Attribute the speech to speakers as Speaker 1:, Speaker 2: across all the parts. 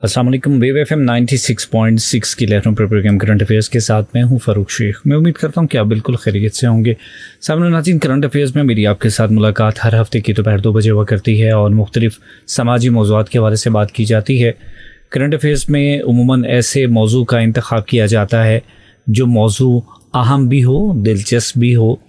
Speaker 1: अस्सलाम वालेकुम। Wave FM 96.6 की लहरों पर प्रोग्राम करंट अफेयर्स के साथ मैं हूं फ़ारूक शेख। मैं उम्मीद करता हूं कि आप बिल्कुल खैरियत से होंगे। सामने नाज़रीन, करंट अफेयर्स में मेरी आपके साथ मुलाकात हर हफ्ते की दोपहर 2 बजे हुआ करती है और मुख्तलिफ समाजी मौज़ूआत के हवाले से बात की जाती है। करंट अफेयर्स में उमूमन ऐसे मौजू का इंतखाब किया जाता है जो मौजू अहम भी हो, दिलचस्प भी हो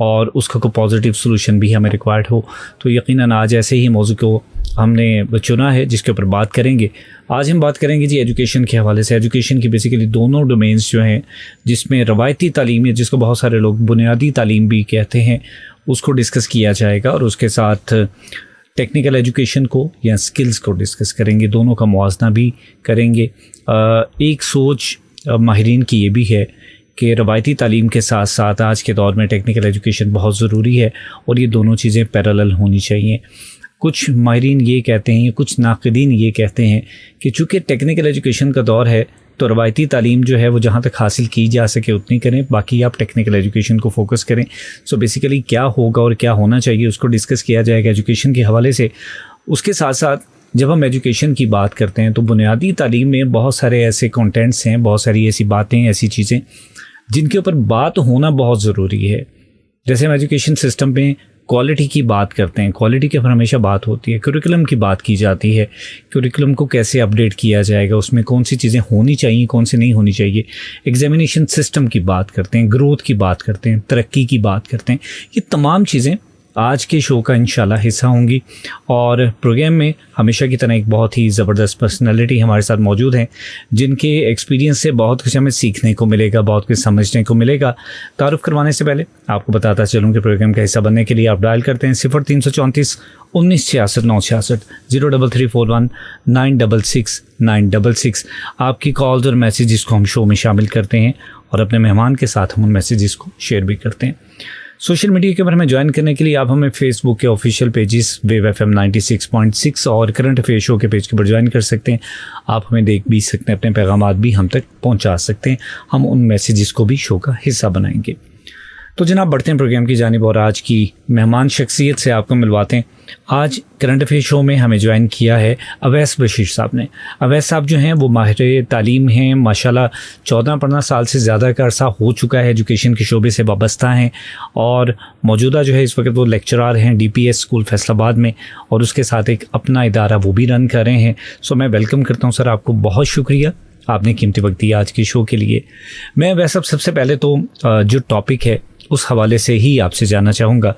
Speaker 1: और उसका कोई पॉजिटिव सोल्यूशन भी हमें रिक्वायर्ड हो। तो यकीनन आज ऐसे ही मौजू को हमने चुना है जिसके ऊपर बात करेंगे। आज हम बात करेंगे जी एजुकेशन के हवाले से। एजुकेशन की बेसिकली दोनों डोमेन्स जो हैं, जिसमें रवायती तालीम, जिसको बहुत सारे लोग बुनियादी तालीम भी कहते हैं, उसको डिस्कस किया जाएगा और उसके साथ टेक्निकल एजुकेशन को या स्किल्स को डिस्कस करेंगे। दोनों का मुआवजा भी करेंगे। एक सोच माहिरीन की ये भी है कि रवायती तालीम के साथ साथ आज के दौर में टेक्निकल एजुकेशन बहुत ज़रूरी है और ये दोनों चीज़ें पैरेलल होनी चाहिए। कुछ माहिरीन ये कहते हैं, कुछ नाक़िदीन ये कहते हैं कि चूँकि टेक्निकल एजुकेशन का दौर है तो रवायती तालीम जो है वो जहाँ तक हासिल की जा सके उतनी करें, बाकी आप टेक्निकल एजुकेशन को फोकस करें। सो बेसिकली क्या होगा और क्या होना चाहिए उसको डिस्कस किया जाएगा एजुकेशन के हवाले से। उसके साथ साथ जब हम एजुकेशन की बात करते हैं तो बुनियादी तालीम में बहुत सारे ऐसे कंटेंट्स हैं, बहुत सारी ऐसी बातें, ऐसी चीज़ें जिनके ऊपर बात होना बहुत ज़रूरी है। जैसे हम एजुकेशन सिस्टम में क्वालिटी की बात करते हैं, क्वालिटी के ऊपर हमेशा बात होती है। करिकुलम की बात की जाती है, करिकुलम को कैसे अपडेट किया जाएगा, उसमें कौन सी चीज़ें होनी चाहिए, कौन सी नहीं होनी चाहिए। एग्जामिनेशन सिस्टम की बात करते हैं, ग्रोथ की बात करते हैं, तरक्की की बात करते हैं। ये तमाम चीज़ें आज के शो का इंशाल्लाह हिस्सा होंगी और प्रोग्राम में हमेशा की तरह एक बहुत ही ज़बरदस्त पर्सनालिटी हमारे साथ मौजूद हैं जिनके एक्सपीरियंस से बहुत कुछ हमें सीखने को मिलेगा, बहुत कुछ समझने को मिलेगा। तारुफ करवाने से पहले आपको बताता चलूँ कि प्रोग्राम का हिस्सा बनने के लिए आप डायल करते हैं 0334 1966 966 03341 966 966। आपकी कॉल्स और मैसेजेस को हम शो में शामिल करते हैं और अपने मेहमान के साथ हम उन मैसेजेस को शेयर भी करते हैं। सोशल मीडिया के ऊपर हमें ज्वाइन करने के लिए आप हमें फेसबुक के ऑफिशियल पेजेस वेव एफएम 96.6 और करंट अफेयर शो के पेज के ऊपर ज्वाइन कर सकते हैं। आप हमें देख भी सकते हैं, अपने पैगामात भी हम तक पहुंचा सकते हैं। हम उन मैसेजेस को भी शो का हिस्सा बनाएंगे। तो जनाब बढ़ते हैं प्रोग्राम की जानिब और आज की मेहमान शख्सियत से आपको मिलवाते हैं। आज करंट अफेयर शो में हमें ज्वाइन किया है अवैस बशीर साहब ने। अवैस साहब जो हैं वो माहिर तालीम हैं, माशाल्लाह 14-15 साल से ज़्यादा का अरसा हो चुका है एजुकेशन के शोबे से वाबस्ता हैं और मौजूदा जो है इस वक्त वो लेक्चरार हैं DPS स्कूल फैसलाबाद में और उसके साथ एक अपना इदारा वो भी रन कर रहे हैं। सो मैं वेलकम करता हूँ सर, आपको बहुत शुक्रिया, आपने कीमती वक्त दिया आज के शो के लिए। मैं वैसे सबसे पहले तो जो टॉपिक है उस हवाले से ही आपसे जानना चाहूँगा।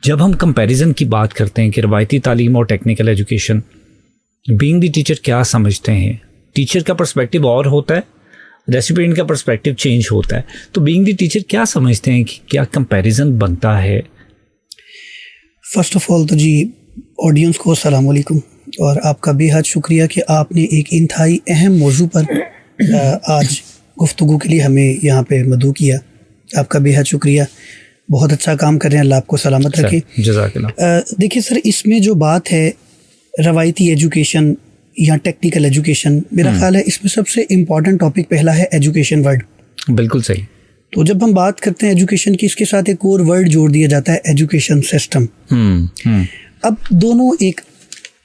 Speaker 1: जब हम कंपैरिजन की बात करते हैं कि रवायती तालीम और technical education, being the teacher क्या समझते हैं? टीचर का पर्सपेक्टिव और होता है, रेसिपिएंट का पर्सपेक्टिव चेंज होता है, तो बीइंग द टीचर क्या समझते हैं कि क्या कंपैरिजन बनता है?
Speaker 2: फर्स्ट ऑफ ऑल तो जी ऑडियंस को अस्सलाम वालेकुम और आपका बेहद शुक्रिया कि आपने एक इंतहाई अहम मौजू पर आज गुफ्तगू के लिए हमें यहाँ पे मदऊ किया। आपका बेहद शुक्रिया, बहुत अच्छा काम कर रहे हैं, अल्लाह आपको सलामत रखे।
Speaker 1: जज़ाकल्लाह।
Speaker 2: देखिए सर, इसमें जो बात है रवायती एजुकेशन या टेक्निकल एजुकेशन, मेरा ख्याल है इसमें सबसे इम्पॉर्टेंट टॉपिक पहला है एजुकेशन वर्ड।
Speaker 1: बिल्कुल सही।
Speaker 2: तो जब हम बात करते हैं एजुकेशन की, इसके साथ एक और वर्ड जोड़ दिया जाता है एजुकेशन सिस्टम। अब दोनों एक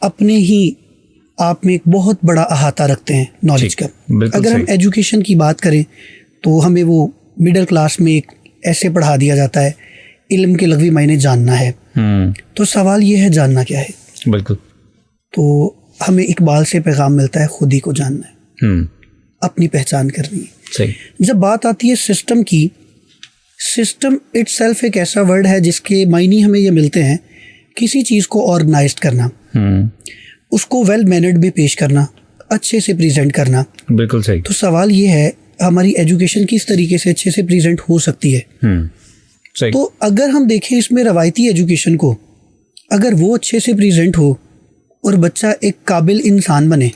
Speaker 2: अपने ही आप में एक बहुत बड़ा अहाता रखते हैं नॉलेज का। अगर हम एजुकेशन की बात करें तो हमें वो मिडिल क्लास में एक ऐसे पढ़ा दिया जाता है, इल्म के लग़वी मायने जानना है। तो सवाल ये है, जानना क्या है?
Speaker 1: बिल्कुल।
Speaker 2: तो हमें इकबाल से पैगाम मिलता है, खुद ही को जानना है, अपनी पहचान करनी है।
Speaker 1: सही।
Speaker 2: जब बात आती है सिस्टम की, सिस्टम इटसेल्फ एक ऐसा वर्ड है जिसके मायने हमें ये मिलते हैं, किसी चीज़ को ऑर्गेनाइज्ड करना, उसको वेल मैनर्ड में पेश करना, अच्छे से प्रेजेंट करना।
Speaker 1: बिल्कुल सही।
Speaker 2: तो सवाल ये है, हमारी एजुकेशन किस तरीके से अच्छे से प्रेजेंट हो सकती है?
Speaker 1: सही।
Speaker 2: तो अगर हम देखें इसमें रवायती एजुकेशन को, अगर वो अच्छे से प्रेजेंट हो और बच्चा एक काबिल इंसान बने,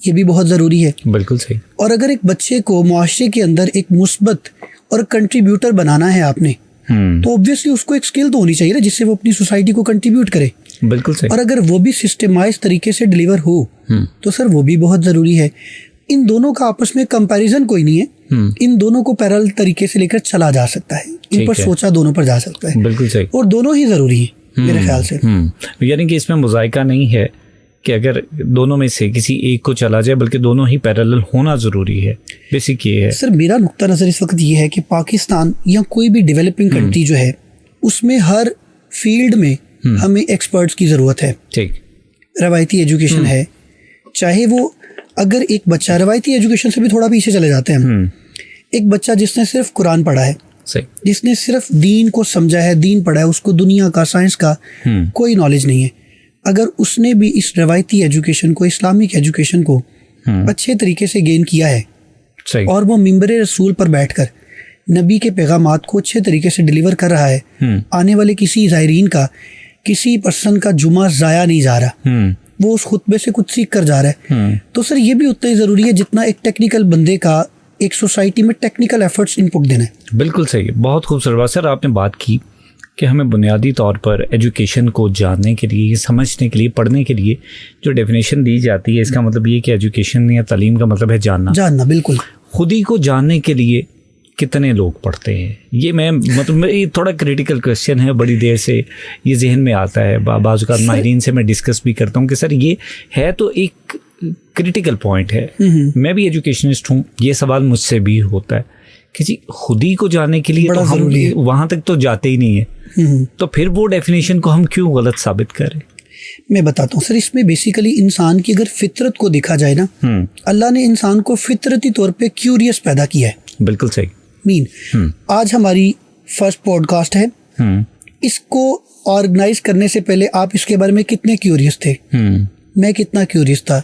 Speaker 2: ये भी बहुत ज़रूरी है।
Speaker 1: बिल्कुल सही। और
Speaker 2: अगर एक बच्चे को मुआशरे के अंदर एक मुस्बत और कंट्रीब्यूटर बनाना है आपने, तो ऑब्वियसली उसको एक स्किल तो होनी चाहिए ना जिससे वो अपनी सोसाइटी को कंट्रीब्यूट करे।
Speaker 1: बिल्कुल सही।
Speaker 2: और अगर वो भी सिस्टमाइज तरीके से डिलीवर हो तो सर वो भी बहुत ज़रूरी है। इन दोनों का आपस में कंपैरिजन कोई नहीं है, इन दोनों को पैरेलल तरीके से लेकर चला जा सकता है, इन पर सोचा दोनों पर जा सकता है।
Speaker 1: बिल्कुल सही।
Speaker 2: और दोनों ही ज़रूरी है मेरे ख्याल से।
Speaker 1: यानी कि इसमें मुज़ायका नहीं है कि अगर दोनों में से किसी एक को चला जाए, बल्कि दोनों ही पैरेलल होना ज़रूरी है? बेसिक ये है
Speaker 2: सर। मेरा नुक्ता नज़र इस वक्त ये है कि पाकिस्तान या कोई भी डेवलपिंग कंट्री जो है उसमें हर फील्ड में हमें एक्सपर्ट्स की ज़रूरत है।
Speaker 1: ठीक,
Speaker 2: रवायती एजुकेशन है, चाहे वो अगर एक बच्चा रवायती एजुकेशन से भी थोड़ा पीछे चले जाते हैं, एक बच्चा जिसने सिर्फ कुरान पढ़ा है,
Speaker 1: सही,
Speaker 2: जिसने सिर्फ दीन को समझा है, दीन पढ़ा है, उसको दुनिया का, साइंस का कोई नॉलेज नहीं है, अगर उसने भी इस रवायती एजुकेशन को, इस्लामिक एजुकेशन को अच्छे तरीके से गेन किया है
Speaker 1: सही,
Speaker 2: और वो मिंबर रसूल पर बैठकर नबी के पैगामात को अच्छे तरीके से डिलीवर कर रहा है, आने वाले किसी ज़ायरीन का, किसी पर्सन का जुमा ज़ाया नहीं जा रहा, वो उस खुतबे से कुछ सीख कर जा रहा है। तो सर ये भी उतना ही ज़रूरी है जितना एक टेक्निकल बंदे का एक सोसाइटी में टेक्निकल एफर्ट्स इनपुट देना है।
Speaker 1: बिल्कुल सही, बहुत खूबसूरत बात। सर आपने बात की कि हमें बुनियादी तौर पर एजुकेशन को जानने के लिए, समझने के लिए, पढ़ने के लिए जो डेफिनेशन दी जाती है, इसका मतलब ये कि एजुकेशन या तालीम का मतलब है जानना। बिल्कुल। खुद ही को जानने के लिए कितने लोग पढ़ते हैं? ये मैं मतलब ये थोड़ा क्रिटिकल क्वेश्चन है, बड़ी देर से ये जहन में आता है, बाज़ औक़ात माहिरीन से मैं डिस्कस भी करता हूँ कि सर ये है तो एक क्रिटिकल पॉइंट है। मैं भी एजुकेशनिस्ट हूँ, ये सवाल मुझसे भी होता है कि जी खुद ही को जानने के लिए तो हम वहाँ तक तो जाते ही नहीं है, तो फिर वो डेफिनेशन को हम क्यों गलत साबित करें?
Speaker 2: मैं बताता हूँ सर, इसमें बेसिकली इंसान की अगर फितरत को देखा जाए ना, अल्लाह ने इंसान को फितरती तौर पे क्यूरियस पैदा किया है।
Speaker 1: बिल्कुल सही।
Speaker 2: आज हमारी फर्स्ट पॉडकास्ट है, इसको ऑर्गेनाइज करने से पहले आप इसके बारे में कितने क्यूरियस थे? मैं कितना क्यूरियस था,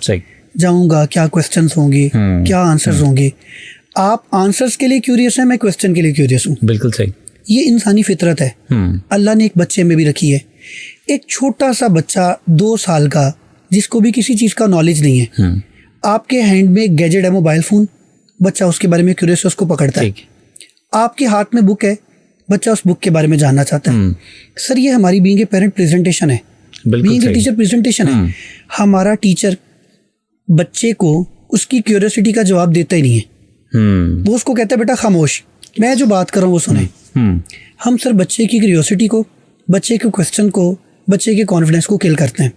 Speaker 2: जाऊंगा क्या क्वेश्चंस होंगे, क्या आंसर्स होंगे। आप आंसर्स के लिए क्यूरियस हैं, मैं क्वेश्चन के लिए क्यूरियस हूँ।
Speaker 1: बिल्कुल सही।
Speaker 2: ये इंसानी फितरत है, अल्लाह ने एक बच्चे में भी रखी है। एक छोटा सा बच्चा 2 साल का जिसको भी किसी चीज़ का नॉलेज नहीं है, आपके हैंड में एक गैजेट है, मोबाइल फ़ोन, बच्चा उसके बारे में क्यूरियस है, उसको पकड़ता है। आपके हाथ में बुक है, बच्चा उस बुक के बारे में जानना चाहता है। सर ये हमारी बीइंग ए पेरेंट प्रेजेंटेशन है, बीइंग ए टीचर प्रेजेंटेशन है। हमारा टीचर बच्चे को उसकी क्यूरियोसिटी का जवाब देता ही नहीं है, वो उसको कहता है बेटा खामोश, मैं जो बात कर रहा हूँ वो सुने। हम सर बच्चे की क्यूरियोसिटी को, बच्चे के क्वेश्चन को, बच्चे के कॉन्फिडेंस को किल करते हैं।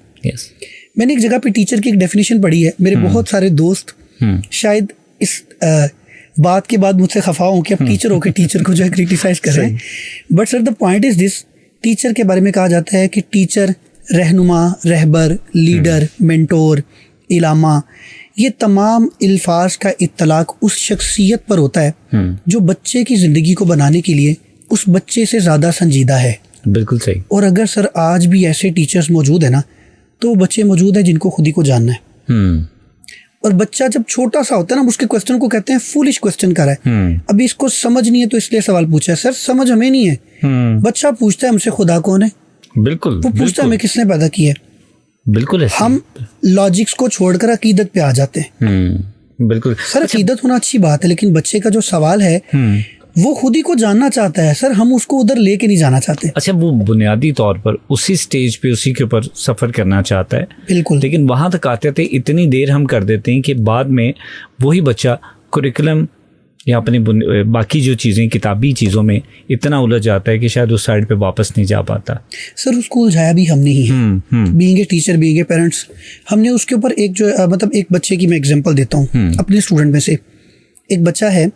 Speaker 2: मैंने एक जगह पे टीचर की एक डेफिनेशन पढ़ी है, मेरे बहुत सारे दोस्त शायद इस बात के बाद मुझसे खफा हूँ कि अब टीचर होकर टीचर को जो है क्रिटिसाइज कर रहे हैं, but sir the point is this, teacher के बारे में कहा जाता है कि टीचर रहनुमा, रहबर, लीडर, मेंटोर, इलामा, ये तमाम अल्फाज का इत्तलाक उस शख्सियत पर होता है जो बच्चे की ज़िंदगी को बनाने के लिए उस बच्चे से ज़्यादा संजीदा है।
Speaker 1: बिल्कुल सही।
Speaker 2: और अगर सर आज भी ऐसे टीचर्स मौजूद है ना, तो बच्चे मौजूद हैं जिनको खुद ही को जानना है। और बच्चा जब छोटा सा होता है ना, उसके क्वेश्चन को कहते हैं फूलिश क्वेश्चन कर रहा है, अभी इसको समझ नहीं है तो इसलिए सवाल पूछा है। सर समझ हमें नहीं है, बच्चा पूछता है हमसे खुदा कौन है। बिल्कुल। वो पूछता है हमें किसने पैदा किया है।
Speaker 1: बिल्कुल।
Speaker 2: हम लॉजिक्स को छोड़कर अकीदत पे आ जाते हैं।
Speaker 1: बिल्कुल
Speaker 2: सर, अकीदत होना अच्छी बात है, लेकिन बच्चे का जो सवाल है वो खुद ही को जानना चाहता है सर, हम उसको उधर लेके नहीं जाना चाहते।
Speaker 1: अच्छा, वो बुनियादी तौर पर उसी स्टेज पे उसी के ऊपर सफ़र करना चाहता है।
Speaker 2: बिल्कुल।
Speaker 1: लेकिन वहाँ तक आते थे इतनी देर हम कर देते हैं कि बाद में वही बच्चा कुरिकुलम या अपनी बाकी जो चीज़ें, किताबी चीज़ों में इतना उलझ जाता है कि शायद उस साइड पे वापस नहीं जा पाता।
Speaker 2: सर उसको उलझाया भी हमने ही है, being a teacher, being a parents. हमने उसके ऊपर एक जो मतलब एक बच्चे की मैं एग्जांपल देता हूँ अपने स्टूडेंट में से। एक बच्चा है,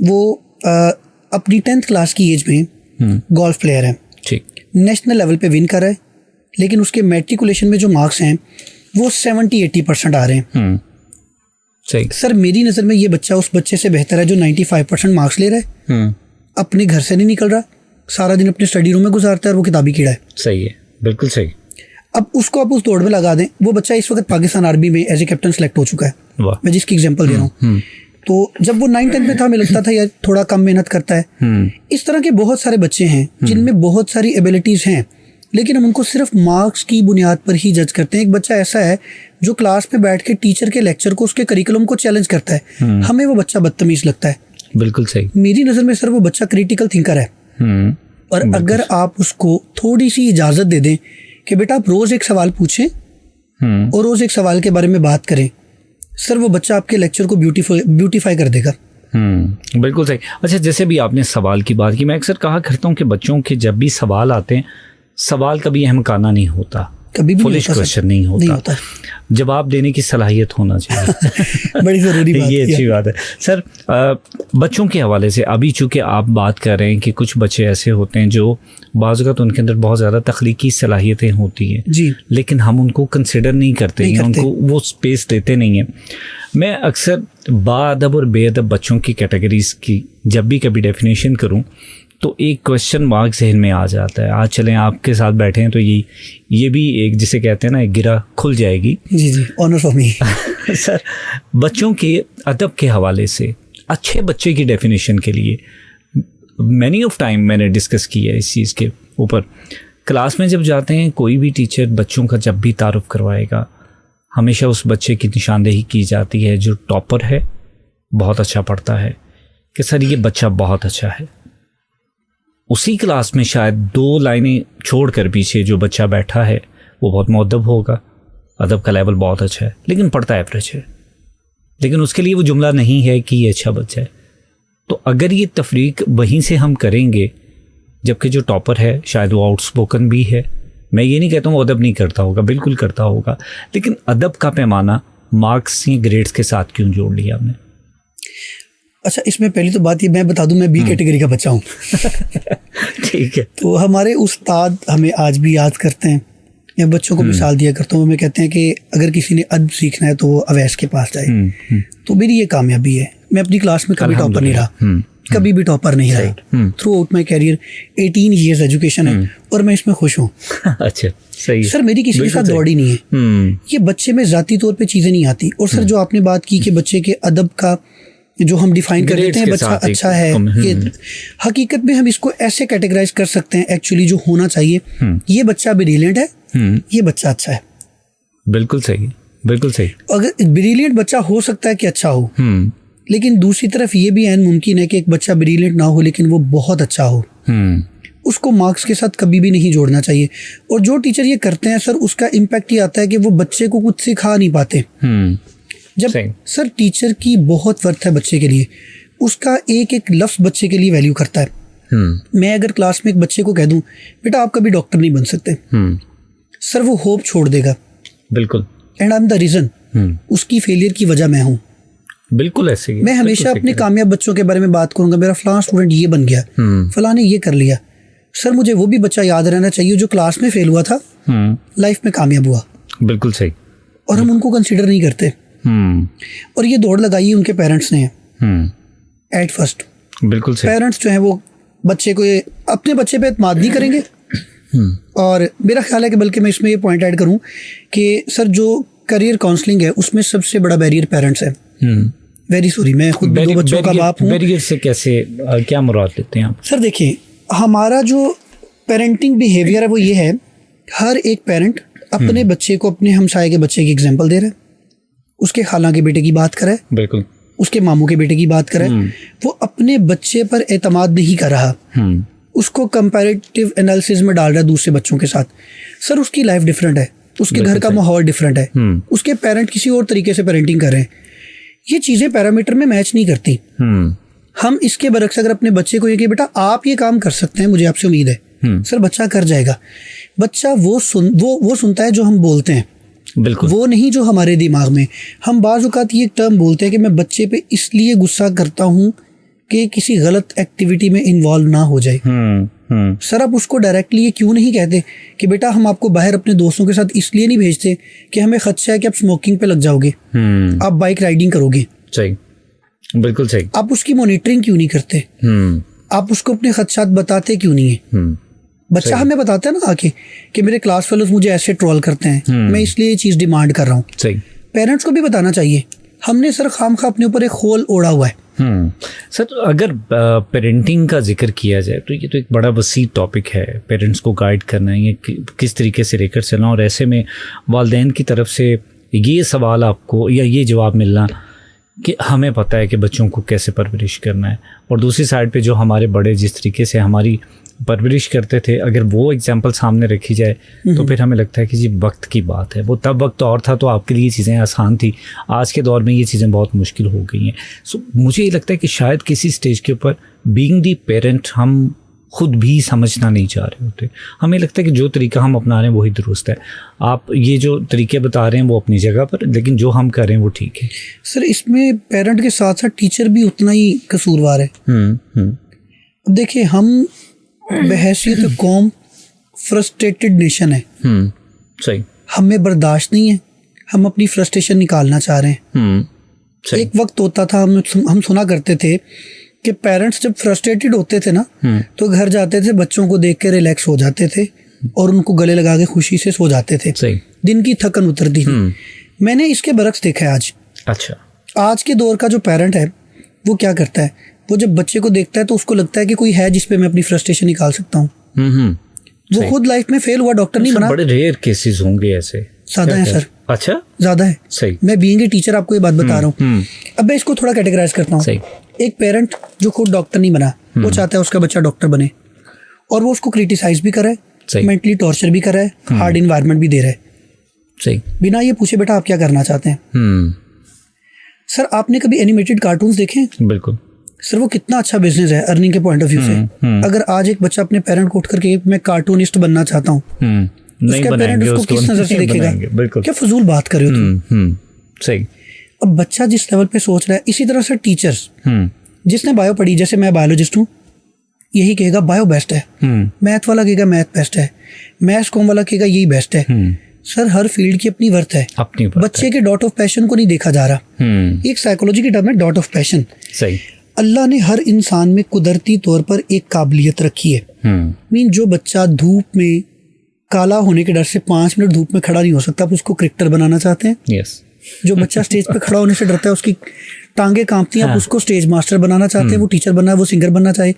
Speaker 2: वो अपनी 10th क्लास की एज में गोल्फ प्लेयर है, ठीक, नेशनल लेवल पे विन कर रहा है, लेकिन उसके मैट्रिकुलेशन में जो मार्क्स हैं वो 70-80% आ रहे हैं। सही। सर मेरी नज़र में ये बच्चा उस बच्चे से बेहतर है जो 95% मार्क्स ले रहा है, अपने घर से नहीं निकल रहा, सारा दिन अपने स्टडी रूम में गुजारता है और वो किताबी कीड़ा है। सही है, बिल्कुल सही। अब उसको आप उस दौड़ में लगा दें, वो बच्चा इस वक्त पाकिस्तान आर्मी में एज ए कैप्टन सेलेक्ट हो चुका है, मैं जिसकी एग्जांपल दे रहा हूँ। तो जब वो 9th-10th में था, हमें लगता था यार थोड़ा कम मेहनत करता है। इस तरह के बहुत सारे बच्चे हैं जिनमें बहुत सारी एबिलिटीज हैं, लेकिन हम उनको सिर्फ मार्क्स की बुनियाद पर ही जज करते हैं। एक बच्चा ऐसा है जो क्लास में बैठ के टीचर के लेक्चर को, उसके करिकुलम को चैलेंज करता है, हमें वो बच्चा बदतमीज लगता है। बिल्कुल सही। मेरी नज़र में सर वो बच्चा क्रिटिकल थिंकर है, और अगर आप उसको थोड़ी सी इजाज़त दे दें कि बेटा आप रोज़ एक सवाल पूछें और रोज़ एक सवाल के बारे में बात करें, सर वो बच्चा आपके लेक्चर को ब्यूटीफाई कर देगा। बिल्कुल सही। अच्छा, जैसे भी आपने सवाल की बात की, मैं अक्सर कहा करता हूँ कि बच्चों के जब भी सवाल आते हैं, सवाल कभी अहमकाना नहीं होता, कभी भी
Speaker 1: फुलिश क्वेश्चन नहीं होता, जवाब देने की सलाहियत होना चाहिए।
Speaker 2: बड़ी ज़रूरी बात
Speaker 1: ये अच्छी बात है सर। बच्चों के हवाले से अभी चूँकि आप बात कर रहे हैं कि कुछ बच्चे ऐसे होते हैं जो बाज़ औक़ात उनके अंदर बहुत ज़्यादा तख्लीकी सलाहियतें होती हैं
Speaker 2: जी,
Speaker 1: लेकिन हम उनको कंसिडर नहीं करते, उनको वो स्पेस देते नहीं हैं। मैं अक्सर बाअदब और बेअदब बच्चों की कैटेगरीज की जब भी कभी डेफिनेशन करूं तो एक क्वेश्चन मार्क जहन में आ जाता है। आज चलें आपके साथ बैठे हैं तो ये भी एक जिसे कहते हैं ना, एक गिरा खुल जाएगी।
Speaker 2: जी जी, ऑनर फॉर मी।
Speaker 1: सर, बच्चों के अदब के हवाले से अच्छे बच्चे की डेफिनेशन के लिए मैनी ऑफ टाइम मैंने डिस्कस किया है इस चीज़ के ऊपर। क्लास में जब जाते हैं कोई भी टीचर बच्चों का जब भी तारुफ करवाएगा हमेशा उस बच्चे की निशानदेही की जाती है जो टॉपर है, बहुत अच्छा पढ़ता है, कि सर ये बच्चा बहुत अच्छा है। उसी क्लास में शायद 2 लाइनें छोड़कर पीछे जो बच्चा बैठा है वो बहुत मुअद्दब होगा, अदब का लेवल बहुत अच्छा है लेकिन पढ़ता एवरेज है, लेकिन उसके लिए वो जुमला नहीं है कि ये अच्छा बच्चा है। तो अगर ये तफरीक वहीं से हम करेंगे, जबकि जो टॉपर है शायद वो आउटस्पोकन भी है, मैं ये नहीं कहता हूँ अदब नहीं करता होगा, बिल्कुल करता होगा, लेकिन अदब का पैमाना मार्क्स या ग्रेड्स के साथ क्यों जोड़ लिया आपने?
Speaker 2: अच्छा, इसमें पहली तो बात ये मैं बता दूं, मैं बी कैटेगरी का बच्चा हूँ।
Speaker 1: ठीक है।
Speaker 2: तो हमारे उस्ताद हमें आज भी याद करते हैं, मैं बच्चों को मिसाल दिया करता हूँ, हमें कहते हैं कि अगर किसी ने अदब सीखना है तो वो अवैस के पास जाए। तो मेरी ये कामयाबी है, मैं अपनी क्लास में कभी टॉपर नहीं रहा, कभी भी टॉपर नहीं रहा। Throughout my career 18 years education है और मैं इसमें खुश हूँ।
Speaker 1: अच्छा, सही है।
Speaker 2: सर, मेरी किसी के साथ दौड़ ही नहीं है। ये बच्चे में जाती तौर पे चीज़ें नहीं आती। और सर, जो आपने बात की कि बच्चे के अदब का जो हम डिफाइन कर देते हैं बच्चा अच्छा है, ये हकीकत में हम इसको ऐसे कैटेगराइज कर सकते हैं एक्चुअली जो होना चाहिए, ये बच्चा ब्रिलियंट है, ये बच्चा अच्छा है।
Speaker 1: बिल्कुल सही, बिल्कुल सही।
Speaker 2: अगर ब्रिलियंट बच्चा हो सकता है कि अच्छा हो, लेकिन दूसरी तरफ ये भी ऐन मुमकिन है कि एक बच्चा ब्रिलियंट ना हो लेकिन वो बहुत अच्छा हो। उसको मार्क्स के साथ कभी भी नहीं जोड़ना चाहिए। और जो टीचर ये करते हैं सर, उसका इम्पैक्ट ये आता है कि वो बच्चे को कुछ सिखा नहीं पाते। जब सर टीचर की बहुत वर्थ है बच्चे के लिए, उसका एक एक लफ्ज बच्चे के लिए वैल्यू करता है। मैं अगर क्लास में एक बच्चे को कह दूं बेटा आप कभी डॉक्टर नहीं बन सकते, सर वो होप छोड़ देगा।
Speaker 1: बिल्कुल।
Speaker 2: And I am the reason, उसकी फेलियर की वजह मैं हूँ।
Speaker 1: बिल्कुल ऐसे ही।
Speaker 2: मैं हमेशा अपने कामयाब बच्चों के बारे में बात करूंगा, मेरा फलां स्टूडेंट ये बन गया, फलां ने ये कर लिया। सर मुझे वो भी बच्चा याद रहना चाहिए जो क्लास में फेल हुआ था, लाइफ में कामयाब हुआ।
Speaker 1: बिल्कुल सही।
Speaker 2: और हम उनको कंसिडर नहीं करते। और ये दौड़ लगाई उनके पेरेंट्स ने एट फर्स्ट।
Speaker 1: बिल्कुल सही।
Speaker 2: पेरेंट्स जो है वो बच्चे को अपने बच्चे पे एतमाद नहीं करेंगे। और मेरा ख्याल है कि बल्कि मैं इसमें ये पॉइंट ऐड करूं कि सर जो करियर काउंसलिंग है उसमें सबसे बड़ा बैरियर पेरेंट्स है। वेरी सॉरी, मैं खुद 2 बच्चों का बाप हूँ।
Speaker 1: बैरियर से कैसे, क्या मुराद लेते हैं आप?
Speaker 2: सर देखिए, हमारा जो पेरेंटिंग बिहेवियर है वो ये है, हर एक पेरेंट अपने बच्चे को अपने हमसाये के बच्चे की एग्जाम्पल दे रहा है, उसके खाला के बेटे की बात करे, बिल्कुल उसके मामू के बेटे की बात करे, वो अपने बच्चे पर एतमाद नहीं कर रहा, उसको कंपैरेटिव एनालिसिस में डाल रहा है दूसरे बच्चों के साथ। सर उसकी लाइफ डिफरेंट है, उसके घर का माहौल डिफरेंट है, उसके पेरेंट किसी और तरीके से पेरेंटिंग कर रहे हैं। ये चीजें पैरामीटर में मैच नहीं करती। हम इसके बरक्स अगर अपने बच्चे को ये कि बेटा आप ये काम कर सकते हैं, मुझे आपसे उम्मीद है, सर बच्चा कर जाएगा। बच्चा वो सुनता है जो हम बोलते हैं, बिल्कुल वो नहीं जो हमारे दिमाग में। हम बाज़ औक़ात ये टर्म बोलते हैं कि मैं बच्चे पे इसलिए गुस्सा करता हूँ कि किसी गलत एक्टिविटी में इन्वॉल्व ना हो जाए। सर आप उसको डायरेक्टली ये क्यों नहीं कहते कि बेटा हम आपको बाहर अपने दोस्तों के साथ इसलिए नहीं भेजते कि हमें खदशा है कि आप स्मोकिंग पे लग जाओगे, आप बाइक राइडिंग करोगे। सही, बिल्कुल सही। आप उसकी मॉनिटरिंग क्यों नहीं करते? आप उसको अपने खदशात बताते क्यों नहीं है? बच्चा हमें बताता है ना आके कि मेरे क्लास फेलोज मुझे ऐसे ट्रोल करते हैं, मैं इसलिए ये चीज़ डिमांड कर रहा हूँ। सही। पेरेंट्स को भी बताना चाहिए। हमने सर खामखा अपने ऊपर एक खोल ओढ़ा हुआ है।
Speaker 1: सर अगर पेरेंटिंग का जिक्र किया जाए तो ये तो एक बड़ा वसी टॉपिक है। पेरेंट्स को गाइड करना है, ये किस तरीके से लेकर चलना, और ऐसे में वालिदैन की तरफ से ये सवाल आपको या ये जवाब मिलना कि हमें पता है कि बच्चों को कैसे परवरिश करना है, और दूसरी साइड पे जो हमारे बड़े जिस तरीके से हमारी परवरिश करते थे, अगर वो एग्जाम्पल सामने रखी जाए तो फिर हमें लगता है कि जी वक्त की बात है। वो तब वक्त और था तो आपके लिए चीज़ें आसान थी, आज के दौर में ये चीज़ें बहुत मुश्किल हो गई हैं। सो मुझे ये लगता है कि शायद किसी स्टेज के ऊपर बीइंग दी पेरेंट हम खुद भी समझना नहीं चाह रहे होते। हमें लगता है कि जो तरीका हम अपना रहे हैं वही दुरुस्त है। आप ये जो तरीके बता रहे हैं वो अपनी जगह पर, लेकिन जो हम कर रहे हैं वो ठीक है।
Speaker 2: सर इसमें पेरेंट के साथ साथ टीचर भी उतना ही कसूरवार है। अब देखिए, हम बहैसियत कौम फ्रस्ट्रेटेड नेशन है।
Speaker 1: सही।
Speaker 2: हमें बर्दाश्त नहीं है, हम अपनी फ्रस्ट्रेशन निकालना चाह रहे हैं। एक वक्त होता था, हम सुना करते थे कि पेरेंट्स जब फ्रस्ट्रेटेड होते थे ना तो घर जाते थे, बच्चों को देख के रिलैक्स हो जाते थे और उनको गले लगा के खुशी से सो जाते थे।
Speaker 1: सही।
Speaker 2: दिन की थकन उतरती थी। मैंने इसके बरक्स देखा है आज।
Speaker 1: अच्छा।
Speaker 2: आज के दौर का जो पेरेंट है वो क्या करता है, वो जब बच्चे को देखता है तो उसको लगता है कि कोई है जिसपे मैं अपनी फ्रस्ट्रेशन निकाल सकता हूँ। वो खुद लाइफ में फेल हुआ डॉक्टर नहीं बना।
Speaker 1: बड़े रेयर केसेस होंगे ऐसे।
Speaker 2: ज्यादा है सर।
Speaker 1: अच्छा,
Speaker 2: ज्यादा है।
Speaker 1: सही।
Speaker 2: मैं बीइंग ए टीचर आपको ये बात बता रहा हूँ। अब मैं इसको थोड़ा कैटेगराइज करता हूँ। एक पेरेंट जो खुद डॉक्टर नहीं बना, वो चाहता है उसका बच्चा डॉक्टर बने, और वो उसको क्रिटिसाइज भी कर रहा है, मेंटली टॉर्चर भी कर रहा है, हार्ड इन्वायरमेंट भी दे रहा है। सही। बिना ये पूछे बेटा आप क्या करना चाहते हैं। सर आपने कभी एनिमेटेड कार्टून्स देखे?
Speaker 1: बिल्कुल
Speaker 2: सर, वो कितना अच्छा बिजनेस है अर्निंग के पॉइंट ऑफ व्यू से। अगर आज एक बच्चा अपने पेरेंट को उठ करके मैं कार्टूनिस्ट बनना चाहता हूँ, उसका पेरेंट उसको किस नजर से देखेगा? क्या फजूल बात कर रहे हो तुम। सही। अब बच्चा जिस लेवल पे सोच रहा है, इसी तरह से टीचर्स, जिसने बायो पढ़ी, जैसे मैं बायोलॉजिस्ट हूँ, यही कहेगा बायो बेस्ट है, मैथ वाला कहेगा मैथ बेस्ट है, मैथ्स कॉम वाला कहेगा यही बेस्ट है। सर हर फील्ड की अपनी वर्थ है, अपनी बच्चे के डॉट ऑफ पैशन को नहीं देखा जा रहा। एक साइकोलॉजी की टर्म है डॉट ऑफ पैशन।
Speaker 1: सही।
Speaker 2: अल्लाह ने हर इंसान में कुदरती तौर पर एक काबिलियत रखी है। मीन जो बच्चा धूप में काला होने के डर से 5 मिनट धूप में खड़ा नहीं हो सकता, आप उसको क्रिकेटर बनाना चाहते हैं।
Speaker 1: यस।
Speaker 2: जो बच्चा स्टेज पे खड़ा होने से डरता है, उसकी टांगे कांपती हैं, आप उसको स्टेज मास्टर बनाना चाहते हैं। वो टीचर बनना है, वो सिंगर बनना चाहे,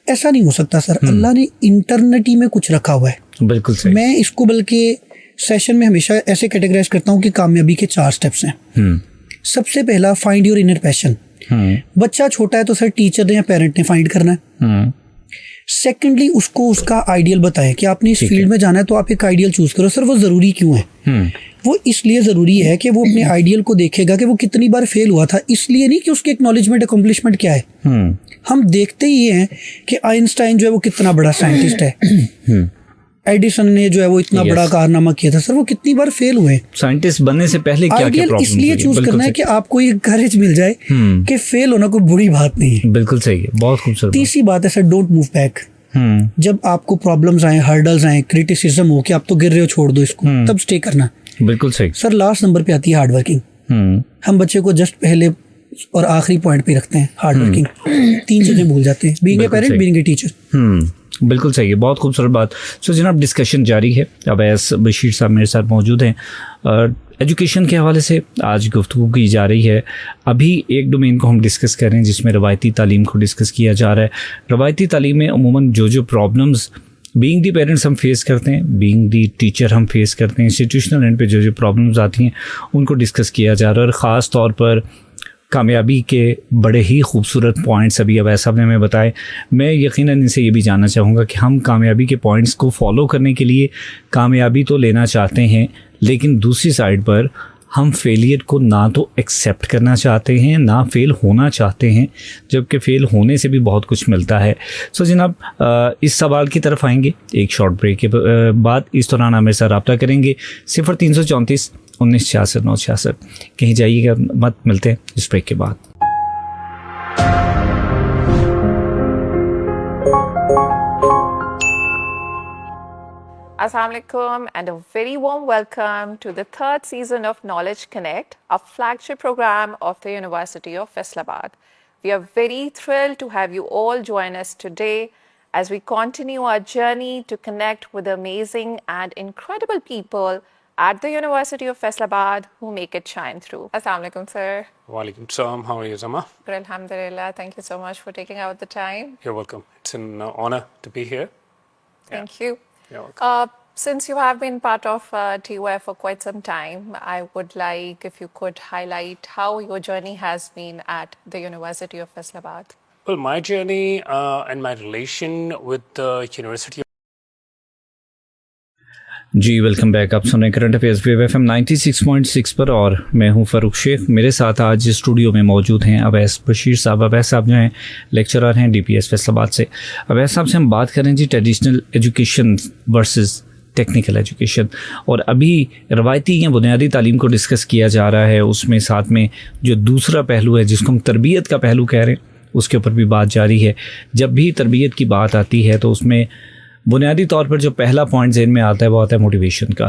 Speaker 2: ऐसा नहीं हो सकता सर। अल्लाह ने इंटरनेटी में कुछ रखा हुआ है।
Speaker 1: बिल्कुल सही।
Speaker 2: मैं इसको बल्कि सेशन में हमेशा ऐसे कैटेगराइज करता हूँ कि कामयाबी के 4 स्टेप्स हैं। सबसे पहला, फाइंड योर इनर पैशन। बच्चा छोटा है तो सर टीचर ने या पेरेंट ने फाइंड करना है। सेकेंडली, उसको उसका आइडियल बताएं कि आपने इस फील्ड में जाना है तो आप एक आइडियल चूज करो। सर वो जरूरी क्यों है? वो इसलिए जरूरी है कि वो अपने आइडियल को देखेगा कि वो कितनी बार फेल हुआ था, इसलिए नहीं कि उसकी एक्नॉलेजमेंट अकम्पलिशमेंट क्या है। हम देखते ही हैं कि आइंस्टाइन जो है वो कितना बड़ा साइंटिस्ट है, एडिसन ने जो है वो इतना बड़ा कारनामा किया था। सर वो कितनी बार फेल हुए।
Speaker 1: साइंटिस्ट बनने से पहले क्या क्या प्रॉब्लम
Speaker 2: इसलिए चूज करना है कि आपको ये करेज मिल जाए कि फेल होना कोई बुरी बात नहीं है।
Speaker 1: बिल्कुल सही है, बहुत खूबसूरत।
Speaker 2: तीसरी बात है सर, डोंट मूव बैक। जब आपको प्रॉब्लम्स आए, हर्डल्स आए, क्रिटिसिज्म हो कि आप तो गिर रहे हो, छोड़ दो इसको, तब स्टे करना।
Speaker 1: बिल्कुल सही।
Speaker 2: सर लास्ट नंबर पे आती है हार्ड वर्किंग। हम बच्चे को जस्ट पहले और आखिरी पॉइंट पे रखते हैं, हार्ड वर्किंग। 3 चीजें भूल जाते हैं, being a parent, being a teacher.
Speaker 1: बिल्कुल सही है, बहुत खूबसूरत बात। सो जनाब, डिस्कशन जारी है। अवैस बशीर साहब मेरे साथ मौजूद हैं। एजुकेशन के हवाले से आज गुफ्तगू की जा रही है। अभी एक डोमेन को हम डिस्कस कर रहे हैं जिसमें रवायती तालीम को डिस्कस किया जा रहा है। रवायती तालीम में अमूमन जो प्रॉब्लम्स बीइंग दी पेरेंट्स हम फेस करते हैं, बीइंग दी टीचर हम फेस करते हैं, इंस्टीट्यूशनल एंड पे जो प्रॉब्लम्स आती हैं उनको डिस्कस किया जा रहा है। और ख़ास तौर पर कामयाबी के बड़े ही खूबसूरत पॉइंट्स अभी अवैस साहब ने हमें बताए। मैं यकीनन इनसे ये भी जानना चाहूँगा कि हम कामयाबी के पॉइंट्स को फॉलो करने के लिए कामयाबी तो लेना चाहते हैं, लेकिन दूसरी साइड पर हम फेलियर को ना तो एक्सेप्ट करना चाहते हैं, ना फेल होना चाहते हैं, जबकि फेल होने से भी बहुत कुछ मिलता है। सो जनाब, इस सवाल की तरफ आएंगे एक शॉर्ट ब्रेक के बाद। इस दौरान हमें साथ रब्ता करेंगे 0334 1966 966। कहीं जाइएगा मत, मिलते हैं इस ब्रेक के बाद।
Speaker 3: Assalamu alaikum and a very warm welcome to the 3rd season of Knowledge Connect, a flagship program of the University of Faisalabad. We are very thrilled to have you all join us today as we continue our journey to connect with amazing and incredible people at the University of Faisalabad who make it shine through. Assalamu alaikum, sir.
Speaker 4: Walaikum salam. How are you, Zama?
Speaker 3: Good, alhamdulillah. Thank you so much for taking out the time.
Speaker 4: You're welcome. It's an honor to be here.
Speaker 3: Thank you.
Speaker 4: You're welcome.
Speaker 3: Since you have been part of TUF for quite some time, I would like if you could highlight how your journey has been at the University of Faisalabad.
Speaker 4: Well, my journey and my relation with the University of
Speaker 1: जी welcome back. आप सुन रहे current affairs wave FM 96.6 पर और मैं हूं फ़ारूक शेख। मेरे साथ आज स्टूडियो में मौजूद हैं अवैस बशीर साहब। अवैस साहब जो हैं लेक्चरर हैं DPS फैसलाबाद से। अवैस साहब से हम बात करें जी traditional education versus technical education, और अभी रवायती या बुनियादी तालीम को डिस्कस किया जा रहा है, उसमें साथ में जो दूसरा पहलू है जिसको हम तरबियत का पहलू कह रहे हैं उसके ऊपर भी बात जारी है। जब भी तरबियत की बात आती है तो उसमें बुनियादी तौर पर जो पहला पॉइंट ज़हन में आता है वो आता है मोटिवेशन का,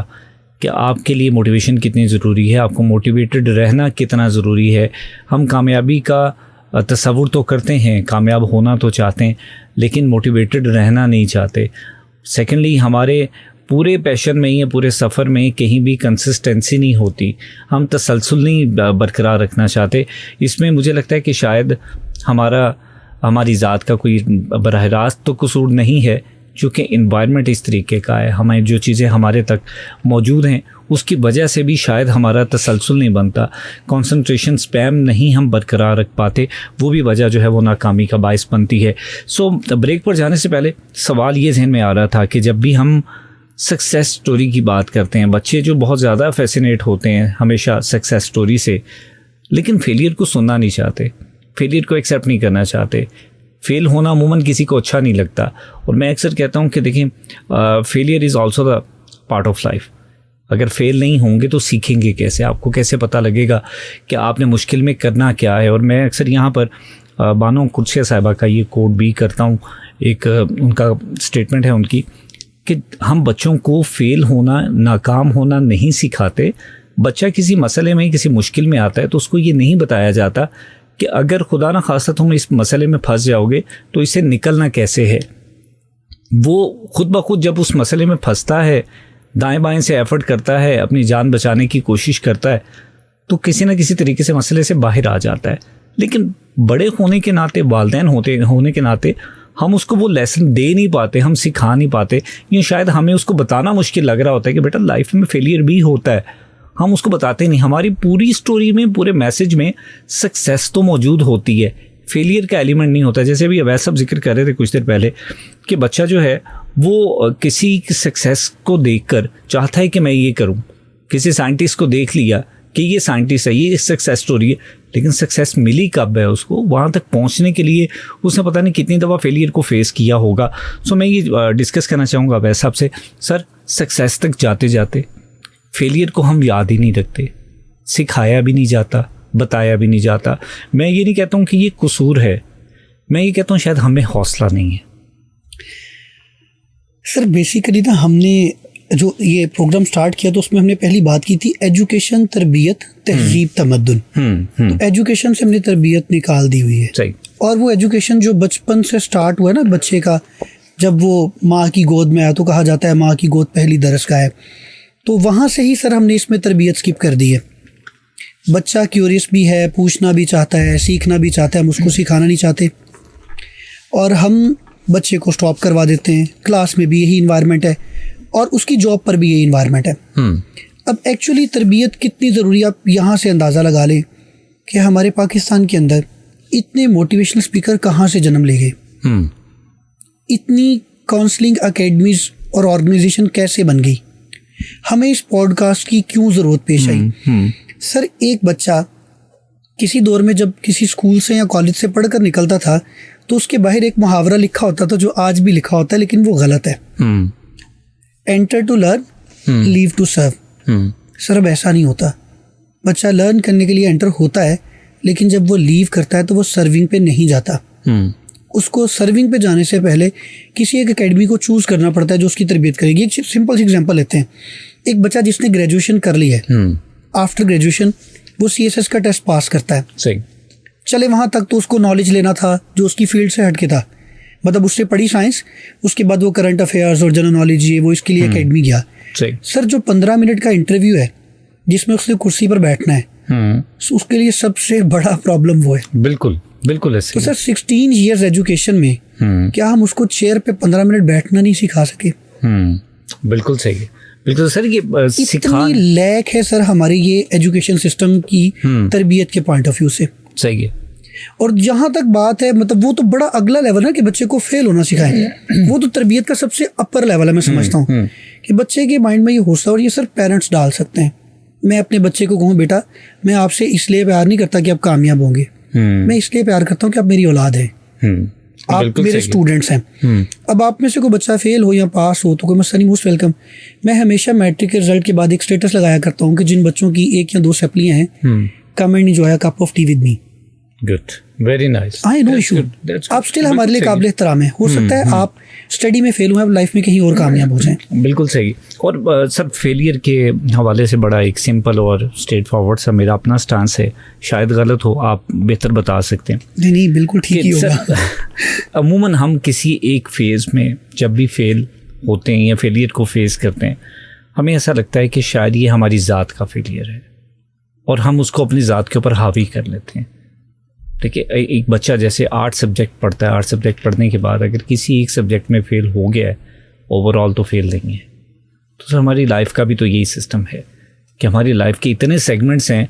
Speaker 1: कि आपके लिए मोटिवेशन कितनी ज़रूरी है, आपको मोटिवेटेड रहना कितना ज़रूरी है। हम कामयाबी का तसव्वुर तो करते हैं, कामयाब होना तो चाहते हैं, लेकिन मोटिवेटेड रहना नहीं चाहते। सेकेंडली, हमारे पूरे पैशन में या पूरे सफ़र में कहीं भी कंसिस्टेंसी नहीं होती, हम तसलसल नहीं बरकरार रखना चाहते। इसमें मुझे लगता है कि शायद हमारी ज़ात का कोई बराह रास्त तो कसूर नहीं है, चूँकि इन्वायरमेंट इस तरीके का है, हमें जो चीज़ें हमारे तक मौजूद हैं उसकी वजह से भी शायद हमारा तसलसल नहीं बनता, कंसंट्रेशन स्पैम नहीं हम बरकरार रख पाते, वो भी वजह जो है वो नाकामी का बायस बनती है। सो ब्रेक पर जाने से पहले सवाल ये जहन में आ रहा था कि जब भी हम सक्सेस स्टोरी की बात करते हैं, बच्चे जो बहुत ज़्यादा फैसिनेट होते हैं हमेशा सक्सेस स्टोरी से, लेकिन फेलियर को सुनना नहीं चाहते, फेलियर को एक्सेप्ट नहीं करना चाहते। फेल होना अमूमन किसी को अच्छा नहीं लगता, और मैं अक्सर कहता हूँ कि देखें failure is also the part of life. अगर फेल नहीं होंगे तो सीखेंगे कैसे, आपको कैसे पता लगेगा कि आपने मुश्किल में करना क्या है। और मैं अक्सर यहाँ पर बानो कुर्सिया साहिबा का ये कोट भी करता हूँ, एक उनका स्टेटमेंट है उनकी कि हम बच्चों को फेल होना, नाकाम होना नहीं सिखाते। बच्चा किसी मसले में, किसी मुश्किल में आता है तो उसको ये नहीं बताया जाता कि अगर खुदा ना खासा तुम इस मसले में फंस जाओगे तो इससे निकलना कैसे है। वो खुद ब खुद जब उस मसले में फंसता है, दाएं बाएं से एफर्ट करता है, अपनी जान बचाने की कोशिश करता है, तो किसी न किसी तरीके से मसले से बाहर आ जाता है। लेकिन बड़े होने के नाते, वालिदैन होने के नाते हम उसको वो लेसन दे नहीं पाते, हम सिखा नहीं पाते, या शायद हमें उसको बताना मुश्किल लग रहा होता है कि बेटा लाइफ में फेलियर भी होता है, हम उसको बताते नहीं। हमारी पूरी स्टोरी में, पूरे मैसेज में सक्सेस तो मौजूद होती है, फेलियर का एलिमेंट नहीं होता। जैसे अभी अवैस साहब जिक्र कर रहे थे कुछ देर पहले कि बच्चा जो है वो किसी सक्सेस को देखकर चाहता है कि मैं ये करूं, किसी साइंटिस्ट को देख लिया कि ये साइंटिस्ट है, ये सक्सेस स्टोरी है, लेकिन सक्सेस मिली कब है उसको, वहाँ तक पहुँचने के लिए उसने पता नहीं कितनी दफ़ा फेलियर को फेस किया होगा। सो मैं ये डिस्कस करना चाहूँगा अवैस साहब से, सर सक्सेस तक जाते जाते फेलियर को हम याद ही नहीं रखते, सिखाया भी नहीं जाता, बताया भी नहीं जाता। मैं ये नहीं कहता हूँ कि ये कसूर है, मैं ये कहता हूँ शायद हमें हौसला नहीं है।
Speaker 2: सर बेसिकली ना हमने जो ये प्रोग्राम स्टार्ट किया तो उसमें हमने पहली बात की थी एजुकेशन, तरबियत, तहजीब, तमद्दुन। तो एजुकेशन से हमने तरबियत निकाल दी हुई है।
Speaker 1: सही।
Speaker 2: और वो एजुकेशन जो बचपन से स्टार्ट हुआ ना बच्चे का, जब वो माँ की गोद में आया तो कहा जाता है माँ की गोद पहली दरसगाह है, तो वहाँ से ही सर हमने इसमें तरबियत स्किप कर दी है। बच्चा क्यूरियस भी है, पूछना भी चाहता है, सीखना भी चाहता है, हम उसको सिखाना नहीं चाहते और हम बच्चे को स्टॉप करवा देते हैं। क्लास में भी यही इन्वायरमेंट है और उसकी जॉब पर भी यही इन्वायरमेंट है। अब एक्चुअली तरबियत कितनी ज़रूरी, आप यहाँ से अंदाज़ा लगा लें कि हमारे पाकिस्तान के अंदर इतने मोटिवेशनल स्पीकर कहाँ से जन्म ले गए, इतनी काउंसलिंग एकेडमीज और ऑर्गेनाइजेशन कैसे बन गई, हमें इस पॉडकास्ट की क्यों ज़रूरत पेश आई। सर एक बच्चा किसी दौर में जब किसी स्कूल से या कॉलेज से पढ़कर निकलता था तो उसके बाहर एक मुहावरा लिखा होता था जो आज भी लिखा होता है, लेकिन वो गलत है। Enter to learn, leave to serve. Sir अब ऐसा नहीं होता, बच्चा लर्न करने के लिए एंटर होता है, लेकिन जब वो लीव करता है तो वो सर्विंग पे नहीं जाता। उसको सर्विंग पे जाने से पहले किसी एक एकेडमी को चूज करना पड़ता है जो उसकी तरबियत करेगी। एक सिंपल सी एग्जांपल लेते हैं, एक बच्चा जिसने ग्रेजुएशन कर ली है, आफ्टर ग्रेजुएशन वो CSS का टेस्ट पास करता है।
Speaker 1: सही।
Speaker 2: चले वहाँ तक तो उसको नॉलेज लेना था जो उसकी फील्ड से हटके था, मतलब उससे पढ़ी साइंस, उसके बाद वो करंट अफेयर्स और जनरल नॉलेज ये वो इसके लिए एकेडमी गया। सर जो 15 मिनट का इंटरव्यू है जिसमें उसने कुर्सी पर बैठना है, उसके लिए सबसे बड़ा प्रॉब्लम वो है।
Speaker 1: बिल्कुल बिल्कुल ऐसे।
Speaker 2: तो सर 16 इयर्स एजुकेशन में क्या हम उसको चेयर पे 15 मिनट बैठना नहीं सिखा सके?
Speaker 1: बिल्कुल सही है, बिल्कुल सर। ये
Speaker 2: इतनी लैक है सर हमारी ये एजुकेशन सिस्टम की तरबियत के पॉइंट ऑफ व्यू से।
Speaker 1: सही है।
Speaker 2: और जहाँ तक बात है, मतलब वो तो बड़ा अगला लेवल है कि बच्चे को फेल होना सिखाएं, वो तो तरबियत का सबसे अपर लेवल है। मैं समझता हूँ कि बच्चे के माइंड में ये होता है, और ये सिर्फ पेरेंट्स डाल सकते हैं। मैं अपने बच्चे को कहूँ बेटा मैं आपसे इसलिए प्यार नहीं करता कि आप कामयाब होंगे, मैं इसलिए प्यार करता हूँ कि आप मेरी औलाद हैं, आप मेरे स्टूडेंट्स हैं। अब आप में से कोई बच्चा फेल हो या पास हो तो कोई मसला नहीं, मोस्ट वेलकम। मैं हमेशा मैट्रिक के रिजल्ट के बाद एक स्टेटस लगाया करता हूँ कि जिन बच्चों की 1 या 2 सप्लियाँ हैं, come and enjoy a cup of T with me.
Speaker 1: Good, very nice.
Speaker 2: I know issue, आप स्टिल हमारे लिए काबिल एहतराम है। हो सकता है आप स्टडी में फेल हुए, आप लाइफ में कहीं और कामयाब हो जाएं।
Speaker 1: बिल्कुल सही। और सर फेलियर के हवाले से बड़ा एक सिंपल और स्ट्रेट फॉरवर्ड सा मेरा अपना स्टांस है, शायद गलत हो, आप बेहतर बता सकते हैं।
Speaker 2: नहीं बिल्कुल ठीक ही होगा।
Speaker 1: अमूमन हम किसी एक फेज़ में जब भी फेल होते हैं या फेलियर को फेस करते हैं, हमें ऐसा लगता है कि शायद ये हमारी ज़ात का फेलियर है और हम उसको अपनी ज़ात के ऊपर हावी कर लेते हैं। देखिए, एक बच्चा जैसे 8 सब्जेक्ट पढ़ता है, 8 सब्जेक्ट पढ़ने के बाद अगर किसी एक सब्जेक्ट में फ़ेल हो गया है, ओवरऑल तो फेल नहीं है। तो सर हमारी लाइफ का भी तो यही सिस्टम है कि हमारी लाइफ के इतने सेगमेंट्स हैं,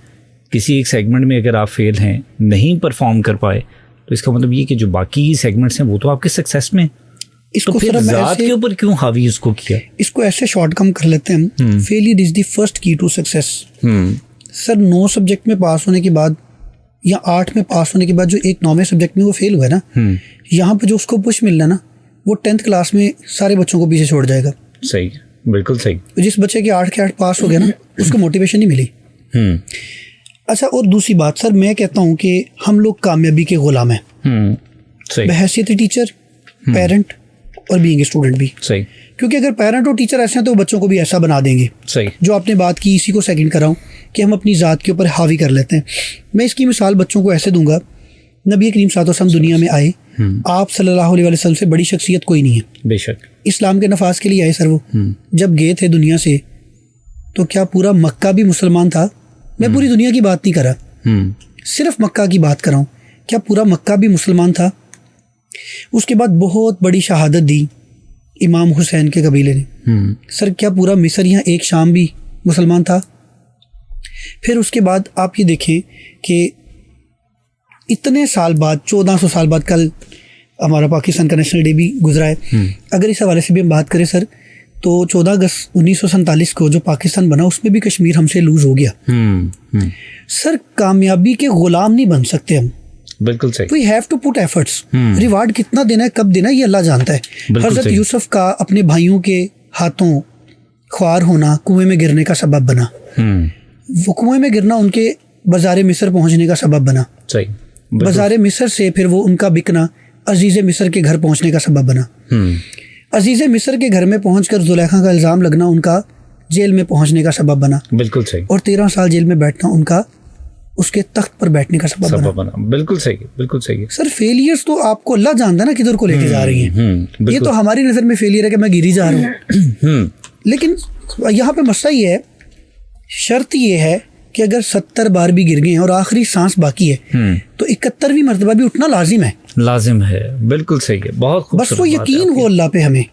Speaker 1: किसी एक सेगमेंट में अगर आप फेल हैं, नहीं परफॉर्म कर पाए, तो इसका मतलब ये कि जो बाकी सेगमेंट्स हैं वो तो आपके सक्सेस में।
Speaker 2: इसको
Speaker 1: तो फिर ज़ात के ऊपर क्यों हावी उसको किया?
Speaker 2: इसको ऐसे शॉर्ट कम कर लेते हैं हम, फेलियर इज द फर्स्ट की टू सक्सेस। सर 9 सब्जेक्ट में पास होने के बाद या 8 में पास होने के बाद जो एक 9वें सब्जेक्ट में वो फेल हुआ है ना, यहाँ पे जो उसको पुश मिलना ना, वो 10th क्लास में सारे बच्चों को पीछे छोड़ जाएगा।
Speaker 1: सही, बिल्कुल सही।
Speaker 2: जिस बच्चे के 8 के 8 पास हो गया ना, उसको मोटिवेशन नहीं मिली। अच्छा, और दूसरी बात सर, मैं कहता हूँ कि हम लोग कामयाबी के गुलाम हैं, बहैसियत टीचर, पेरेंट और बीइंग स्टूडेंट भी।
Speaker 1: सही।
Speaker 2: क्योंकि अगर पेरेंट और टीचर ऐसे हैं तो बच्चों को भी ऐसा बना देंगे।
Speaker 1: सही।
Speaker 2: जो आपने बात की, इसी को सेकंड कर रहा हूँ कि हम अपनी ज़ात के ऊपर हावी कर लेते हैं। मैं इसकी मिसाल बच्चों को ऐसे दूंगा, नबी करीम सल्लल्लाहु अलैहि वसल्लम दुनिया में आए, आप सल्लल्लाहु अलैहि वसल्लम से बड़ी शख्सियत कोई नहीं है, बेशक। इस्लाम के नफाज के लिए आए सर वो। जब गए थे दुनिया से तो क्या पूरा मक्का भी मुसलमान था? मैं पूरी दुनिया की बात नहीं कर रहा, सिर्फ मक्का की बात कर रहा हूँ। क्या पूरा मक्का भी मुसलमान था? उसके बाद बहुत बड़ी शहादत दी इमाम हुसैन के कबीले ने। सर क्या पूरा मिस्र या एक शाम भी मुसलमान था? फिर उसके बाद आप ये देखें कि इतने साल बाद, 1400 साल बाद, कल हमारा पाकिस्तान का नेशनल डे भी गुजरा है। अगर इस हवाले से भी हम बात करें सर, तो 14 अगस्त 1947 को जो पाकिस्तान बना, उसमें भी कश्मीर हमसे लूज हो गया। सर कामयाबी के गुलाम नहीं बन सकते हम।
Speaker 1: बिल्कुल सही।
Speaker 2: We have to put efforts. Reward कितना देना है, कब देना है, ये अल्लाह जानता है। हजरत यूसुफ का अपने भाइयों के हाथों ख्वार होना कुएं में गिरने का सबब बना। वो कुएं में गिरना उनके बाज़ार मिस्र पहुंचने का सबब बना। सही। बाज़ार मिस्र से फिर वो उनका बिकना अजीज़ मिस्र के घर पहुंचने का सबब बना। अजीज़ मिस्र के घर में पहुंचकर जुलेखा का इल्ज़ाम लगना उनका जेल में पहुंचने का सबब बना। बिल्कुल सही। और 13 साल जेल में बैठना उनका उसके तख्त पर बैठने का सबब बना। बिल्कुल सही, बिल्कुल सही। सर फेलियर्स तो आपको अल्लाह जानता है ना किधर को लेके जा रही हैं। ये तो हमारी नज़र में फेलियर है कि मैं गिरी जा रहा हूँ। लेकिन यहाँ पे मसला ये है, शर्त ये है कि अगर 70 बार भी गिर गए हैं और आखिरी सांस बाकी है, तो 71वीं मर्तबा भी उठना लाजिम है। लाजिम है, बिल्कुल सही है। बहुत बस वो यकीन हो अल्लाह पे हमें,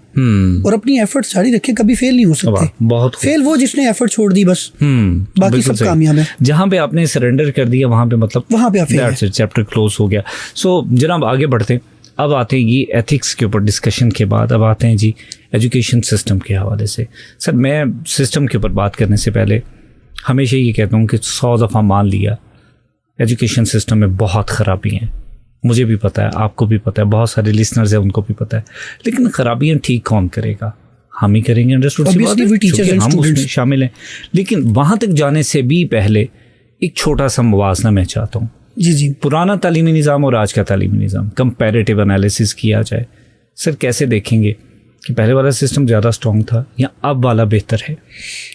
Speaker 2: और अपनी एफर्ट जारी रखे, कभी फेल नहीं हो सकते। बहुत फेल वो जिसने एफर्ट छोड़ दी बस, बाकी सब कामयाब है। जहाँ पे आपने सरेंडर कर दिया वहाँ पे मतलब वहाँ पे चैप्टर क्लोज हो गया। सो जनाब आगे बढ़ते हैं। अब आते हैं ये एथिक्स के ऊपर डिस्कशन के बाद, अब आते हैं जी एजुकेशन सिस्टम के हवाले से। सर मैं सिस्टम के ऊपर बात करने से पहले हमेशा ये कहता हूँ कि 100 दफ़ा मान लिया एजुकेशन सिस्टम में बहुत ख़राबी हैं, मुझे भी पता है, आपको भी पता है, बहुत सारे लिसनर्स हैं उनको भी पता है, लेकिन ख़राबियाँ ठीक कौन करेगा? हम ही करेंगे, अंडरस्टूड, हम उसमें शामिल हैं। लेकिन वहाँ तक जाने से भी पहले एक छोटा सा मुवाज़ना मैं चाहता हूँ। जी। पुराना तालीमी निज़ाम और आज का तालीमी निज़ाम कंपैरेटिव एनालिसिस किया जाए। सर कैसे देखेंगे कि पहले वाला सिस्टम ज़्यादा स्ट्रॉन्ग था या अब वाला बेहतर है?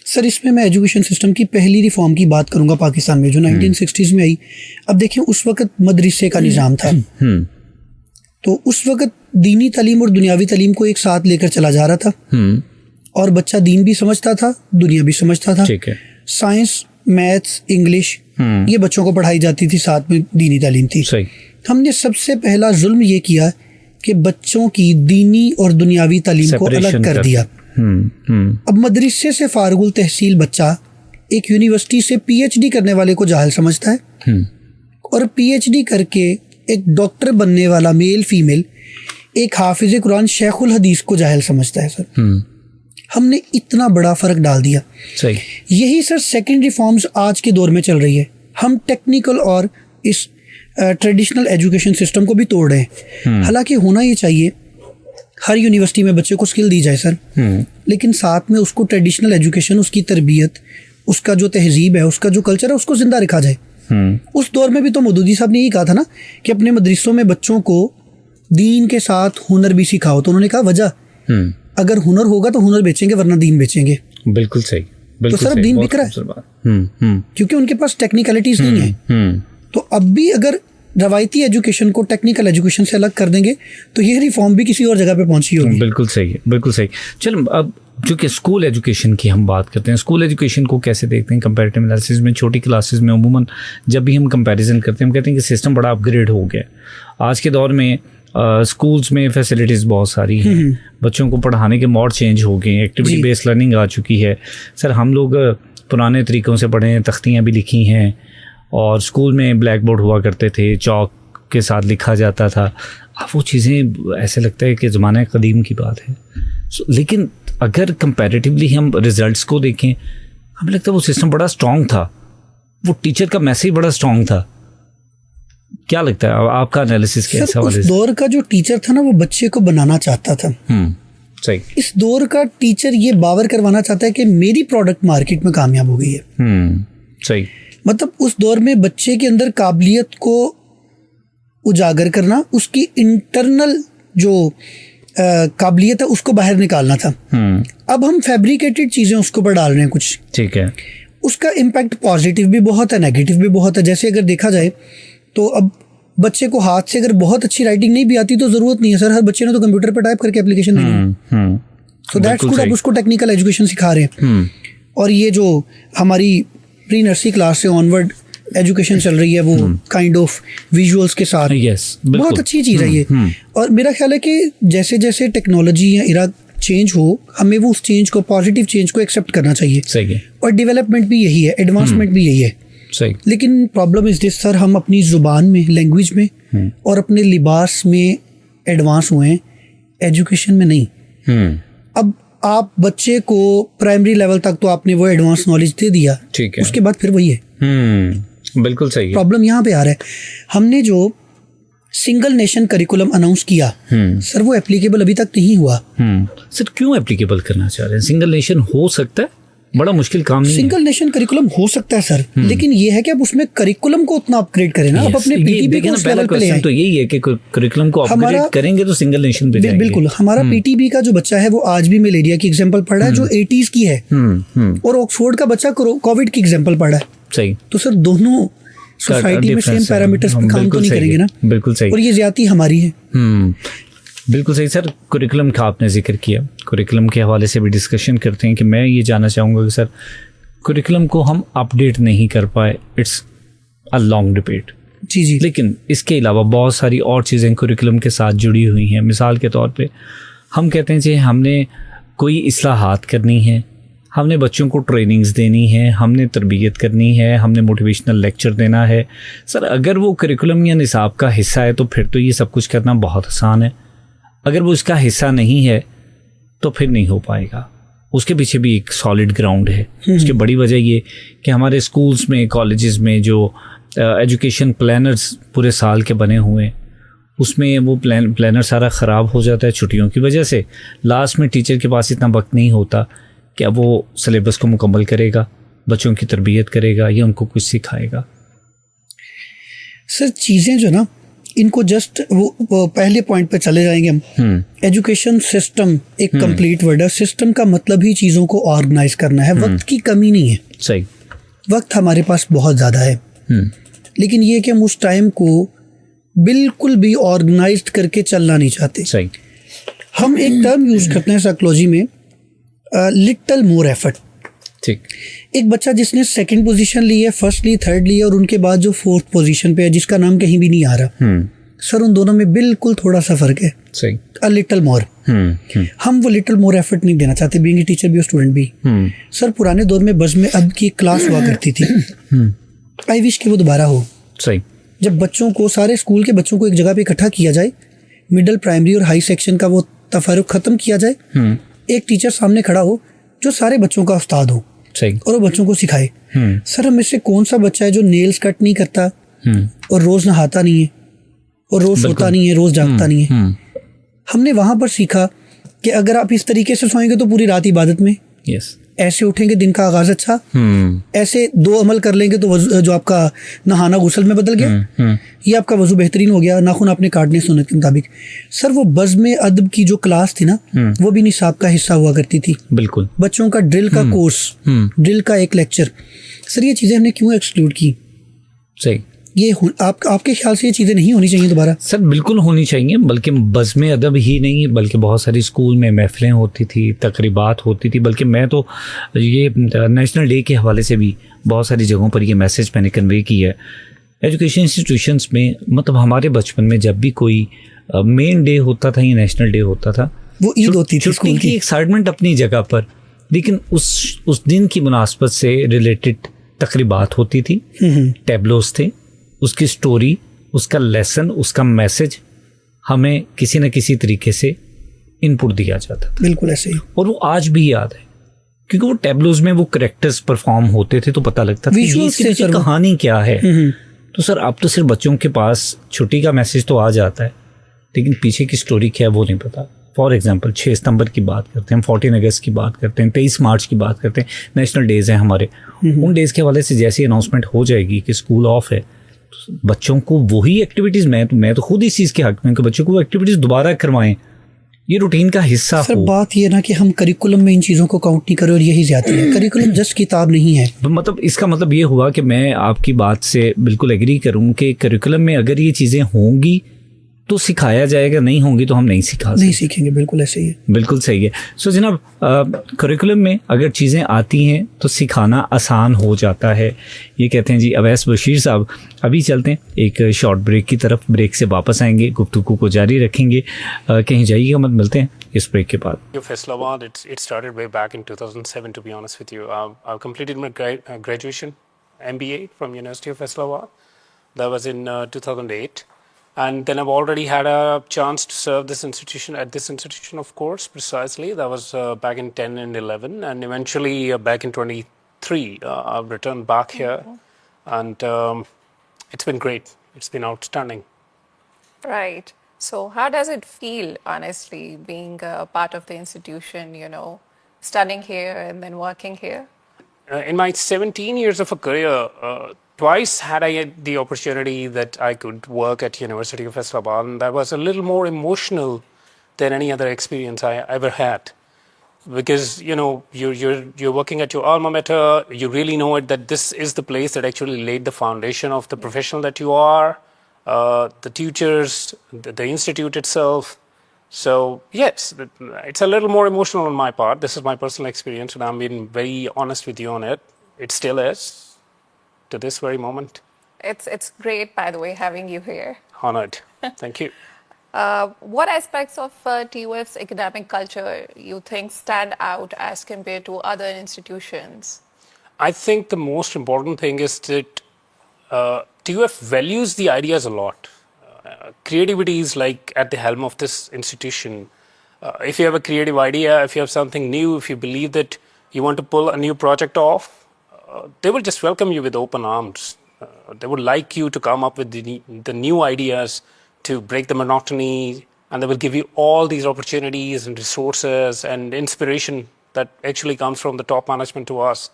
Speaker 2: सर इसमें मैं एजुकेशन सिस्टम की पहली रिफॉर्म की बात करूंगा पाकिस्तान में, जो 1960s में आई। अब देखिए उस वक्त मदरसे का निज़ाम था, तो उस वक्त दीनी तालीम और दुनियावी तालीम को एक साथ लेकर चला जा रहा था, और बच्चा दीन भी समझता था, दुनिया भी समझता था। ठीक है। साइंस, मैथ्स, इंग्लिश ये बच्चों को पढ़ाई जाती थी, साथ में दीनी तालीम थी। सही। हमने सबसे पहला जुल्म ये किया कि बच्चों की दीनी और दुनियावी तालीम को अलग कर दिया। अब मदरसे से फारुगुल तहसील बच्चा एक यूनिवर्सिटी से पीएचडी करने वाले को जाहिल समझता है, और पीएचडी करके एक डॉक्टर बनने वाला मेल फीमेल एक हाफिज कुरान शेखुल हदीस को जाहिल समझता है। सर हमने इतना बड़ा फ़र्क डाल दिया।
Speaker 1: सही।
Speaker 2: यही सर सेकेंड रिफॉर्म्स आज के दौर में चल रही है। हम टेक्निकल और इस ट्रेडिशनल एजुकेशन सिस्टम को भी तोड़ रहे हैं। हालांकि होना ये चाहिए हर यूनिवर्सिटी में बच्चे को स्किल दी जाए सर, लेकिन साथ में उसको ट्रेडिशनल एजुकेशन, उसकी तरबियत, उसका जो तहजीब है, उसका जो कल्चर है, उसको जिंदा रखा जाए। उस दौर में भी तो मौदूदी साहब ने यही कहा था ना कि अपने मदरसों में बच्चों को दीन के साथ हुनर भी सिखाओ। तो उन्होंने कहा वजह, अगर हुनर होगा तो हुनर बेचेंगे वरना दीन बेचेंगे।
Speaker 1: बिल्कुल सही।
Speaker 2: तो सर अब दीन बिक रहा है क्योंकि उनके पास टेक्निकलिटीज नहीं है। तो अब भी अगर रवायती एजुकेशन को टेक्निकल एजुकेशन से अलग कर देंगे तो ये रिफॉर्म भी किसी और जगह पे पहुंची होगी।
Speaker 1: बिल्कुल सही है, बिल्कुल सही। चलो अब जो कि स्कूल एजुकेशन की हम बात करते हैं, स्कूल एजुकेशन को कैसे देखते हैं कंपैरेटिव एनालिसिस में? छोटी क्लासेस में अमूमन जब भी हम कंपैरिजन करते हैं हम कहते हैं कि सिस्टम बड़ा अपग्रेड हो गया। आज के दौर में स्कूल्स में फैसिलिटीज़ बहुत सारी हैं, बच्चों को पढ़ाने के मोड चेंज हो गए, एक्टिविटी बेस्ड लर्निंग आ चुकी है। सर हम लोग पुराने तरीक़ों से पढ़े हैं, तख्तियाँ भी लिखी हैं और स्कूल में ब्लैक बोर्ड हुआ करते थे, चौक के साथ लिखा जाता था। अब वो चीज़ें ऐसे लगता है कि ज़माने कदीम की बात है। लेकिन अगर कंपैरेटिवली हम रिजल्ट्स को देखें, हमें लगता है वो सिस्टम बड़ा स्ट्रॉन्ग था, वो टीचर का मैसेज बड़ा स्ट्रॉन्ग था। क्या लगता है आपका एनालिसिस क्या है?
Speaker 2: उस दौर का जो टीचर था ना वो बच्चे को बनाना चाहता था।
Speaker 1: सही।
Speaker 2: इस दौर का टीचर ये बावर करवाना चाहता है कि मेरी प्रोडक्ट मार्केट में कामयाब हो गई है।
Speaker 1: सही।
Speaker 2: मतलब उस दौर में बच्चे के अंदर काबिलियत को उजागर करना, उसकी इंटरनल जो काबिलियत है उसको बाहर निकालना था। अब हम फैब्रिकेटेड चीज़ें उसके ऊपर डाल रहे हैं कुछ।
Speaker 1: ठीक है।
Speaker 2: उसका इम्पैक्ट पॉजिटिव भी बहुत है, नेगेटिव भी बहुत है। जैसे अगर देखा जाए तो अब बच्चे को हाथ से अगर बहुत अच्छी राइटिंग नहीं भी आती तो ज़रूरत नहीं है सर, हर बच्चे ने तो कंप्यूटर पर टाइप करके एप्लीकेशन देनी है। So that's good. अब उसको टेक्निकल एजुकेशन सिखा रहे हैं। और ये जो हमारी प्री नर्सरी क्लास से ऑनवर्ड एजुकेशन चल रही है वो काइंड ऑफ विजुअल्स के साथ, बहुत अच्छी चीज़ है ये। और मेरा ख्याल है कि जैसे जैसे टेक्नोलॉजी या इरा चेंज हो, हमें वो उस चेंज को, पॉजिटिव चेंज को एक्सेप्ट करना चाहिए।
Speaker 1: सही है।
Speaker 2: और डेवलपमेंट भी यही है, एडवांसमेंट भी यही है।
Speaker 1: सही।
Speaker 2: लेकिन प्रॉब्लम इज दिस सर, हम अपनी ज़ुबान में, लैंग्वेज में और अपने लिबास में एडवांस हुए हैं, एजुकेशन में नहीं। अब आप बच्चे को प्राइमरी लेवल तक तो आपने वो एडवांस नॉलेज दे दिया,
Speaker 1: ठीक है,
Speaker 2: उसके बाद फिर वही है।
Speaker 1: बिल्कुल सही है।
Speaker 2: प्रॉब्लम यहाँ पे आ रहा है, हमने जो सिंगल नेशन करिकुलम अनाउंस किया सर वो एप्लीकेबल अभी तक नहीं हुआ।
Speaker 1: सर क्यों एप्लीकेबल करना चाह रहे हैं? सिंगल नेशन हो सकता है, बड़ा मुश्किल काम नहीं है।
Speaker 2: सिंगल नेशन करिकुलम हो सकता है सर, लेकिन ये है कि आप उसमें करिकुलम को उतना अपग्रेड करें ना। आप अपने पीटीबी को उस लेवल पे ले आए।
Speaker 1: तो यही है कि करिकुलम को अपग्रेड करेंगे तो सिंगल नेशन पे जाएंगे।
Speaker 2: बिल्कुल। हमारा पीटीबी का जो बच्चा है वो आज भी मलेरिया की एग्जांपल पढ़ रहा है जो 80s की है, और ऑक्सफोर्ड का बच्चा कोविड की एग्जांपल पढ़ रहा है।
Speaker 1: सही।
Speaker 2: तो सर दोनों सोसाइटी में सेम पैरामीटर्स पे काम तो नहीं करेंगे ना।
Speaker 1: बिल्कुल सही।
Speaker 2: और ये ज्यादती हमारी है।
Speaker 1: बिल्कुल सही। सर कुरिकुलम का आपने जिक्र किया, कुरिकुलम के हवाले से भी डिस्कशन करते हैं कि मैं ये जानना चाहूँगा कि सर कुरिकुलम को हम अपडेट नहीं कर पाए, इट्स अ लॉन्ग डिबेट।
Speaker 2: जी जी।
Speaker 1: लेकिन इसके अलावा बहुत सारी और चीज़ें कुरिकुलम के साथ जुड़ी हुई हैं। मिसाल के तौर पे हम कहते हैं कि हमने कोई इस्लाहात करनी है, हमने बच्चों को ट्रेनिंग्स देनी है, हमने तरबियत करनी है, हमने मोटिवेशनल लेक्चर देना है। सर अगर वो करिकुलम या निसाब का हिस्सा है तो फिर तो ये सब कुछ करना बहुत आसान है। अगर वो इसका हिस्सा नहीं है तो फिर नहीं हो पाएगा। उसके पीछे भी एक सॉलिड ग्राउंड है। उसकी बड़ी वजह ये कि हमारे स्कूल्स में, कॉलेजेस में जो एजुकेशन प्लानर्स पूरे साल के बने हुए हैं उसमें वो प्लानर सारा ख़राब हो जाता है छुट्टियों की वजह से। लास्ट में टीचर के पास इतना वक्त नहीं होता कि अब वो सिलेबस को मुकम्मल करेगा, बच्चों की तरबियत करेगा या उनको कुछ सिखाएगा।
Speaker 2: सर चीज़ें जो ना, इनको जस्ट वो पहले पॉइंट पे चले जाएंगे हम। एजुकेशन सिस्टम एक कंप्लीट वर्ड है। सिस्टम का मतलब ही चीज़ों को ऑर्गेनाइज करना है। वक्त की कमी नहीं है।
Speaker 1: सही।
Speaker 2: वक्त हमारे पास बहुत ज़्यादा है, लेकिन ये कि हम उस टाइम को बिल्कुल भी ऑर्गेनाइज्ड करके चलना नहीं चाहते।
Speaker 1: सही।
Speaker 2: हम एक टर्म यूज करते हैं साइकोलॉजी में, लिटिल मोर एफर्ट।
Speaker 1: ठीक।
Speaker 2: एक बच्चा जिसने सेकंड पोजीशन ली है, फर्स्ट ली, थर्ड ली है और उनके बाद जो फोर्थ पोजीशन पे है जिसका नाम कहीं भी नहीं आ रहा, सर उन दोनों में बिल्कुल थोड़ा सा फर्क है।
Speaker 1: सही।
Speaker 2: A little more. हम वो लिटिल मोर एफर्ट नहीं देना चाहते, बीइंग ए टीचर भी और स्टूडेंट भी। सर पुराने दौर में बज़ में अब की क्लास हुआ करती थी, आई विश कि वो दोबारा हो।
Speaker 1: सही।
Speaker 2: जब बच्चों को, सारे स्कूल के बच्चों को एक जगह पे इकट्ठा किया जाए, मिडिल, प्राइमरी और हाई सेक्शन का वो तफारुक ख़त्म किया जाए, एक टीचर सामने खड़ा हो जो सारे बच्चों का उस्ताद हो
Speaker 1: सही।
Speaker 2: और वो बच्चों को सिखाए। सर हम में से कौन सा बच्चा है जो नेल्स कट नहीं करता और रोज नहाता नहीं है और रोज सोता नहीं है, रोज जागता नहीं है। हमने वहां पर सीखा कि अगर आप इस तरीके से सोएंगे तो पूरी रात इबादत में,
Speaker 1: यस,
Speaker 2: ऐसे उठेंगे दिन का आगाज अच्छा, ऐसे 2 अमल कर लेंगे तो जो आपका नहाना गुस्ल में बदल गया, ये आपका वजू बेहतरीन हो गया, नाखून आपने काटने सुन्नत के मुताबिक। सर वो बज़्म अदब की जो क्लास थी ना, वो भी निसाब का हिस्सा हुआ करती थी।
Speaker 1: बिल्कुल।
Speaker 2: बच्चों का ड्रिल का कोर्स, ड्रिल का एक लेक्चर। सर ये चीज़ें हमने क्यों एक्सक्लूड की?
Speaker 1: सही।
Speaker 2: ये आपके ख्याल से ये चीज़ें नहीं होनी चाहिए दोबारा?
Speaker 1: सर बिल्कुल होनी चाहिए, बल्कि बज़्म अदब ही नहीं बल्कि बहुत सारी स्कूल में महफिलें होती थी, तकरीबात होती थी। बल्कि मैं तो ये नेशनल डे के हवाले से भी बहुत सारी जगहों पर ये मैसेज मैंने कन्वे की है। एजुकेशन इंस्टीट्यूशंस में मतलब हमारे बचपन में जब भी कोई मेन डे होता था या नेशनल डे होता था,
Speaker 2: वो ईद होती थी स्कूल की।
Speaker 1: एक्साइटमेंट अपनी जगह पर, लेकिन उस दिन की मुनासबत से रिलेटेड तकरीबात होती थी, टैबलोस थे, उसकी स्टोरी, उसका लेसन, उसका मैसेज हमें किसी न किसी तरीके से इनपुट दिया जाता था।
Speaker 2: बिल्कुल ऐसे ही।
Speaker 1: और वो आज भी याद है, क्योंकि वो टैबलोज में वो करेक्टर्स परफॉर्म होते थे तो पता लगता था कि इसकी कहानी क्या है। तो सर अब तो सिर्फ बच्चों के पास छुट्टी का मैसेज तो आ जाता है, लेकिन पीछे की स्टोरी क्या है वो नहीं पता। फॉर एग्जाम्पल 6 सितंबर की बात करते हैं, 14 अगस्त की बात करते हैं, 23 मार्च की बात करते हैं, नेशनल डेज हैं हमारे। उन डेज के हवाले से जैसी अनाउंसमेंट हो जाएगी कि स्कूल ऑफ है, बच्चों को वही एक्टिविटीज़, मैं तो खुद इस चीज़ के हक में कि बच्चों को वो एक्टिविटीज़ दोबारा करवाएं, ये रूटीन का हिस्सा
Speaker 2: सर
Speaker 1: हो।
Speaker 2: बात ये ना कि हम करिकुलम में इन चीज़ों को काउंट नहीं करें, और यही ज्यादा है। करिकुलम जस्ट किताब नहीं है।
Speaker 1: मतलब इसका मतलब ये हुआ कि मैं आपकी बात से बिल्कुल एग्री करूं कि करिकुलम में अगर ये चीज़ें होंगी तो सिखाया जाएगा, नहीं होंगी तो हम नहीं
Speaker 2: नहीं सीखेंगे। बिल्कुल ऐसे ही है।
Speaker 1: बिल्कुल सही है। सो जनाब, करिकुलम में अगर चीज़ें आती हैं तो सिखाना आसान हो जाता है, ये कहते हैं जी अवैस बशीर साहब। अभी चलते हैं एक शॉर्ट ब्रेक की तरफ, ब्रेक से वापस आएंगे, गुफ्तगू को जारी रखेंगे। कहीं जाइएगा मत, मिलते हैं इस ब्रेक के बाद।
Speaker 4: Faisalabad, it started way back in 2007, to be honest with you. I've completed my graduation MBA from University of Faisalabad. That was in 2008. And then I've already had a chance to serve this institution, of course, precisely. That was back in 10 and 11. And eventually back in 23, I've returned back here. And it's been great. It's been outstanding.
Speaker 3: Right. So how does it feel, honestly, being a part of the institution, you know, studying here and then working here?
Speaker 4: In my 17 years of a career, twice had I had the opportunity that I could work at University of Faisalabad, and that was a little more emotional than any other experience I ever had. Because you know you're working at your alma mater, you really know it that this is the place that actually laid the foundation of the professional that you are, the teachers, the institute itself. So yes, it's a little more emotional on my part. This is my personal experience, and I'm being very honest with you on it. It still is, to this very moment.
Speaker 3: It's great, by the way, having you here.
Speaker 4: Honored. Thank you.
Speaker 3: What aspects of TUF's academic culture you think stand out as compared to other institutions?
Speaker 4: I think the most important thing is that TUF values the ideas a lot. Creativity is like at the helm of this institution. If you have a creative idea, if you have something new, if you believe that you want to pull a new project off, they will just welcome you with open arms. They would like you to come up with the new ideas to break the monotony, and they will give you all these opportunities and resources and inspiration that actually comes from the top management to us.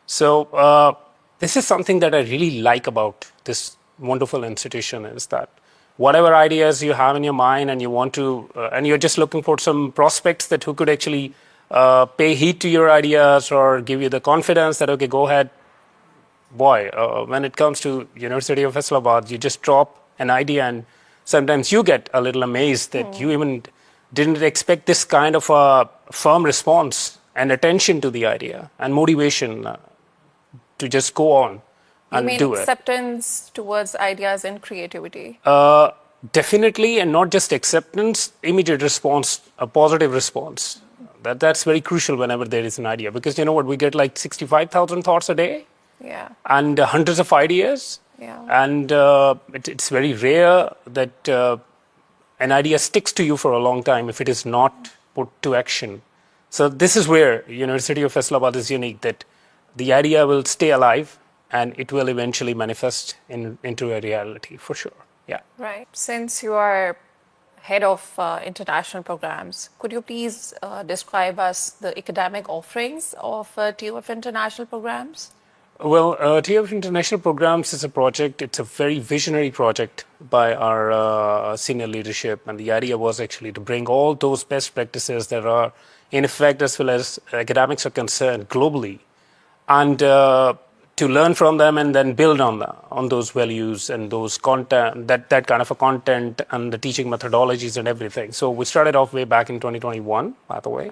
Speaker 4: So this is something that I really like about this wonderful institution, is that whatever ideas you have in your mind and you want to, and you're just looking for some prospects that who could actually pay heed to your ideas or give you the confidence that, okay, go ahead. Boy, when it comes to University of Faisalabad, you just drop an idea and sometimes you get a little amazed that you even didn't expect this kind of a firm response and attention to the idea and motivation to just go on and do it.
Speaker 3: Acceptance towards ideas and creativity?
Speaker 4: Definitely, and not just acceptance, immediate response, a positive response. That's very crucial whenever there is an idea, because you know what, we get like 65,000 thoughts a day.
Speaker 3: Yeah.
Speaker 4: And hundreds of ideas.
Speaker 3: Yeah.
Speaker 4: And it's very rare that an idea sticks to you for a long time if it is not put to action. So this is where University of Faisalabad is unique, that the idea will stay alive and it will eventually manifest into a reality for sure. Yeah.
Speaker 3: Right. Since you are head of international programs, could you please describe us the academic offerings of TUF International Programs?
Speaker 4: Well, TUF International Programs is a project, it's a very visionary project by our senior leadership, and the idea was actually to bring all those best practices that are in effect as well as academics are concerned globally, and to learn from them and then build on those values and those content, that kind of a content and the teaching methodologies and everything. So we started off way back in 2021, by the way.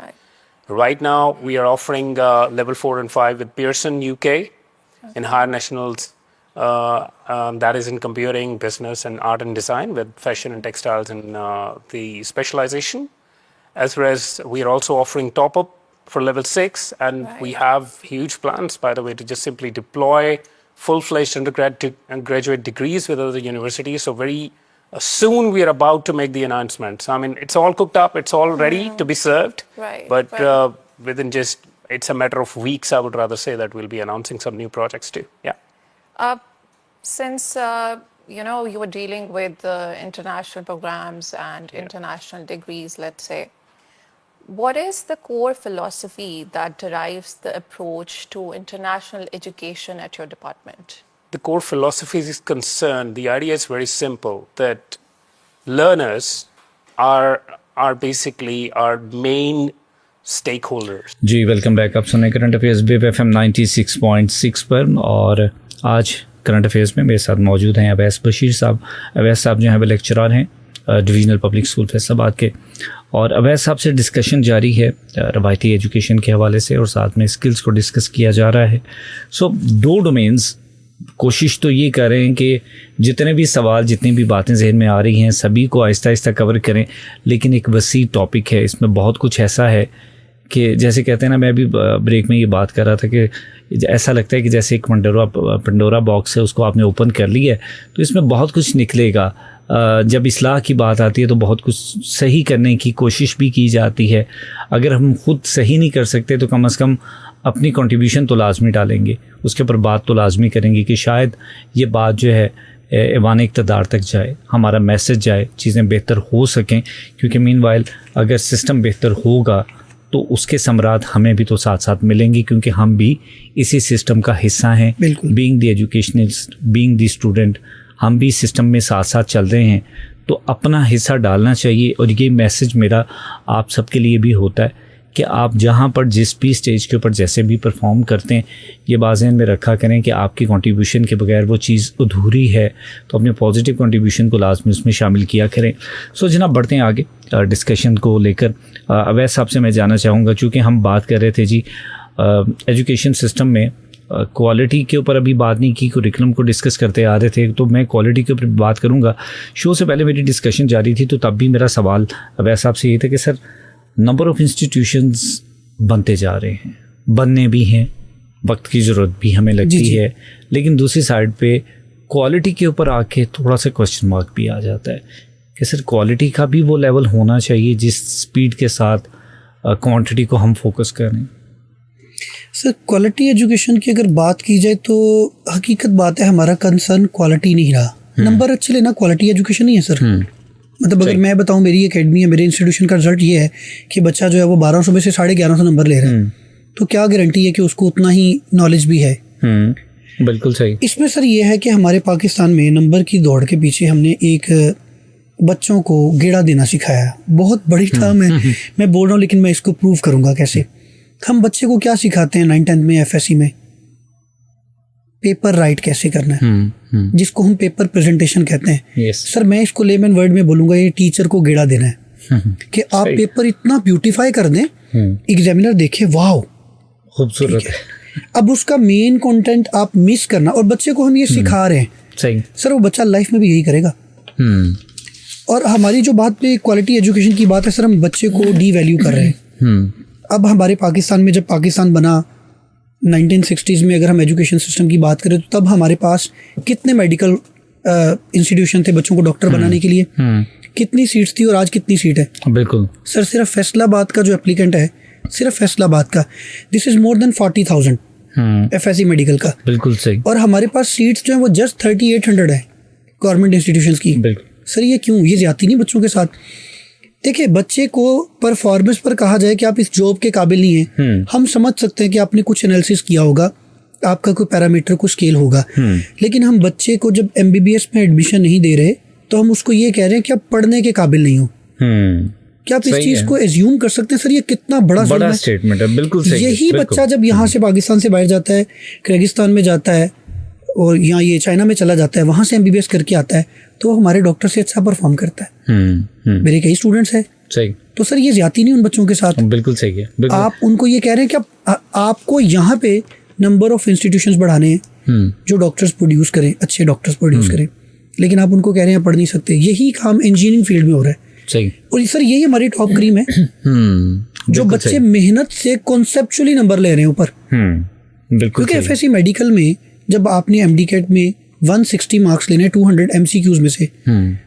Speaker 4: Right now, we are offering level 4 and 5 with Pearson UK in higher nationals. That is in computing, business, and art and design with fashion and textiles and the specialization. As well as we are also offering top-up for level 6, and we have huge plans, by the way, to just simply deploy full-fledged undergrad and graduate degrees with other universities. So very soon we are about to make the announcements. I mean, it's all cooked up, it's all ready to be served.
Speaker 3: Right.
Speaker 4: But within it's a matter of weeks, I would rather say, that we'll be announcing some new projects too. Yeah.
Speaker 3: Since you were dealing with international programs and international degrees, let's say, what is the core philosophy that derives the approach to international education at your department?
Speaker 4: The core philosophy is concerned, the idea is very simple, that learners are basically our main stakeholders.
Speaker 1: जी welcome back. आप सुने current affairs big FM 96.6 पर, और आज current affairs में मेरे साथ मौजूद हैं अवैस बशीर साहब। अवैस साहब जो हैं वो लेक्चरर हैं डिवीज़नल पब्लिक स्कूल फैसलाबाद के, और अवैस साहब से डिस्कशन जारी है रवायती एजुकेशन के हवाले से, और साथ में स्किल्स को डिस्कस किया जा रहा है। सो 2 डोमेन्स, कोशिश तो ये कर रहे हैं कि जितने भी सवाल, जितनी भी बातें जहन में आ रही हैं, सभी को आहिस्ता आहिस्ता कवर करें, लेकिन एक वसी टॉपिक है, इसमें बहुत कुछ ऐसा है कि जैसे कहते हैं ना, मैं अभी ब्रेक में ये बात कर रहा था कि ऐसा लगता है कि जैसे एक पंडोरा बॉक्स है, उसको आपने ओपन कर लिया है तो इसमें बहुत कुछ निकलेगा। जब इस्लाह की बात आती है तो बहुत कुछ सही करने की कोशिश भी की जाती है। अगर हम खुद सही नहीं कर सकते तो कम से कम अपनी कंट्रीब्यूशन तो लाजमी डालेंगे, उसके ऊपर बात तो लाजमी करेंगे कि शायद ये बात जो है ऐवान इक़्तिदार तक जाए, हमारा मैसेज जाए, चीज़ें बेहतर हो सकें। क्योंकि मीनवाइल अगर सिस्टम बेहतर होगा तो उसके समरात हमें भी तो साथ साथ मिलेंगे, क्योंकि हम भी इसी सिस्टम का हिस्सा हैं। Being the educationist, being the student, हम भी सिस्टम में साथ साथ चल रहे हैं, तो अपना हिस्सा डालना चाहिए। और ये मैसेज मेरा आप सबके लिए भी होता है कि आप जहाँ पर जिस भी स्टेज के ऊपर जैसे भी परफॉर्म करते हैं, ये बात ज़हन में रखा करें कि आपकी कंट्रीब्यूशन के बगैर वो चीज़ अधूरी है, तो अपने पॉजिटिव कंट्रीब्यूशन को लाजमी उसमें शामिल किया करें। सो जनाब, बढ़ते हैं आगे डिस्कशन को लेकर। अवैस साहब से मैं जानना चाहूँगा, चूँकि हम बात कर रहे थे जी एजुकेशन सिस्टम में क्वालिटी के ऊपर अभी बात नहीं की, कुरिकुलम को डिस्कस करते आ रहे थे, तो मैं क्वालिटी के ऊपर बात करूँगा। शो से पहले मेरी डिस्कशन जारी थी, तो तब भी मेरा सवाल अवैस साहब से ये था कि सर, नंबर ऑफ़ इंस्टीट्यूशंस बनते जा रहे हैं, बनने भी हैं, वक्त की ज़रूरत भी हमें लगती है, लेकिन दूसरी साइड पे क्वालिटी के ऊपर आके थोड़ा सा क्वेश्चन मार्क भी आ जाता है कि सर क्वालिटी का भी वो लेवल होना चाहिए जिस स्पीड के साथ क्वांटिटी को हम फोकस करें।
Speaker 2: सर, क्वालिटी एजुकेशन की अगर बात की जाए तो हकीकत बात है, हमारा कंसर्न क्वालिटी नहीं रहा। नंबर अच्छे लेना क्वालिटी एजुकेशन नहीं है सर। मतलब अगर मैं बताऊं, मेरी एकेडमी है, मेरे इंस्टीट्यूशन का रिजल्ट ये है कि बच्चा जो है वो 1200 में से 1150 नंबर ले रहा है, तो क्या गारंटी है कि उसको उतना ही नॉलेज भी है?
Speaker 1: बिल्कुल सही।
Speaker 2: इसमें सर ये है कि हमारे पाकिस्तान में नंबर की दौड़ के पीछे हमने एक बच्चों को गेड़ा देना सिखाया। बहुत बड़ी टर्म है, मैं बोल रहा हूँ, लेकिन मैं इसको प्रूव करूँगा कैसे। हम बच्चे को क्या सिखाते हैं 9th 10th में FSC में? पेपर राइट कैसे करना है, जिसको हम पेपर प्रेजेंटेशन कहते हैं। सर, मैं इसको लेमन वर्ड में बोलूँगा, ये टीचर को गेड़ा देना है कि आप पेपर इतना ब्यूटीफाई कर दें, एग्जामिनर देखे वाह
Speaker 1: खूबसूरत है।
Speaker 2: अब उसका मेन कंटेंट आप मिस करना, और बच्चे को हम ये सिखा रहे हैं।
Speaker 1: सही
Speaker 2: सर, वो बच्चा लाइफ में भी यही करेगा। और हमारी जो बात पे क्वालिटी एजुकेशन की बात है सर, हम बच्चे को डी वैल्यू कर रहे हैं। अब हमारे पाकिस्तान में, जब पाकिस्तान बना 1960s में, अगर हम एजुकेशन सिस्टम की बात करें तो तब हमारे पास कितने मेडिकल इंस्टीट्यूशन थे बच्चों को डॉक्टर बनाने के लिए, कितनी सीट्स थी और आज कितनी सीट है?
Speaker 1: बिल्कुल
Speaker 2: सर, सिर्फ फैसलाबाद का जो एप्लीकेंट है सिर्फ फैसलाबाद का, this is more than 40,000 FSC medical का।
Speaker 1: बिल्कुल सही।
Speaker 2: और हमारे पास सीट्स जो है वो जस्ट 3800 है गवर्नमेंट इंस्टीट्यूशंस की।
Speaker 1: बिल्कुल।
Speaker 2: सर ये क्यों, ये ज्यादती नहीं बच्चों के साथ? देखिए, बच्चे को परफॉर्मेंस पर कहा जाए कि आप इस जॉब के काबिल नहीं है, हम समझ सकते हैं कि आपने कुछ एनालिसिस किया होगा, आपका कोई पैरामीटर को स्केल होगा, लेकिन हम बच्चे को जब MBBS में एडमिशन नहीं दे रहे तो हम उसको ये कह रहे हैं कि आप पढ़ने के काबिल नहीं हो। क्या आप इस चीज को एज्यूम कर सकते हैं? सर ये कितना बड़ा
Speaker 1: स्टेटमेंट है। बिल्कुल सही।
Speaker 2: यही बच्चा जब यहाँ से पाकिस्तान से बाहर जाता है, किर्गिस्तान में जाता है और यहाँ ये चाइना में चला जाता है, वहां से MBBS करके आता है तो वो हमारे डॉक्टर से अच्छा परफॉर्म करता है। मेरे कई स्टूडेंट्स हैं।
Speaker 1: सही।
Speaker 2: तो सर ये ज्यादती नहीं उन बच्चों के साथ?
Speaker 1: बिल्कुल सही है। बिल्कुल।
Speaker 2: आप उनको ये कह रहे हैं कि आपको यहाँ पे नंबर ऑफ इंस्टीट्यूशंस बढ़ाने हैं जो डॉक्टर्स प्रोड्यूस करें, अच्छे डॉक्टर्स प्रोड्यूस करें, लेकिन आप उनको कह रहे हैं पढ़ नहीं सकते। यही काम इंजीनियरिंग फील्ड में हो रहा है।
Speaker 1: सही।
Speaker 2: और सर यही हमारी टॉप क्रीम है जो बच्चे मेहनत से कॉन्सेप्चुअली नंबर ले रहे हैं ऊपर।
Speaker 1: बिल्कुल।
Speaker 2: क्योंकि FSC मेडिकल में जब आपने MD कैट में 160 मार्क्स लेने 200 MCQs में से,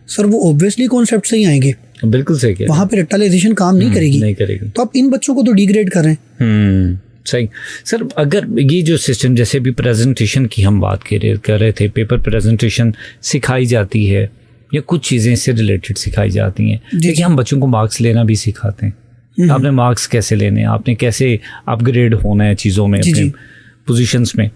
Speaker 2: सर वो ऑब्वियसली कॉन्सेप्ट से ही आएंगे।
Speaker 1: बिल्कुल सही।
Speaker 2: वहां पे रट्टालाइजेशन काम नहीं करेगी। तो आप इन बच्चों को तो डिग्रेड कर रहे हैं।
Speaker 1: सही। सर अगर ये जो सिस्टम, जैसे भी प्रेजेंटेशन की हम बात कर रहे थे, पेपर प्रेजेंटेशन सिखाई जाती है या कुछ चीज़ें इससे रिलेटेड सिखाई जाती हैं, लेकिन हम बच्चों को मार्क्स लेना भी सिखाते हैं। आपने मार्क्स कैसे लेने हैं, आपने कैसे अपग्रेड होना है चीज़ों में, अपने पोजीशंस में।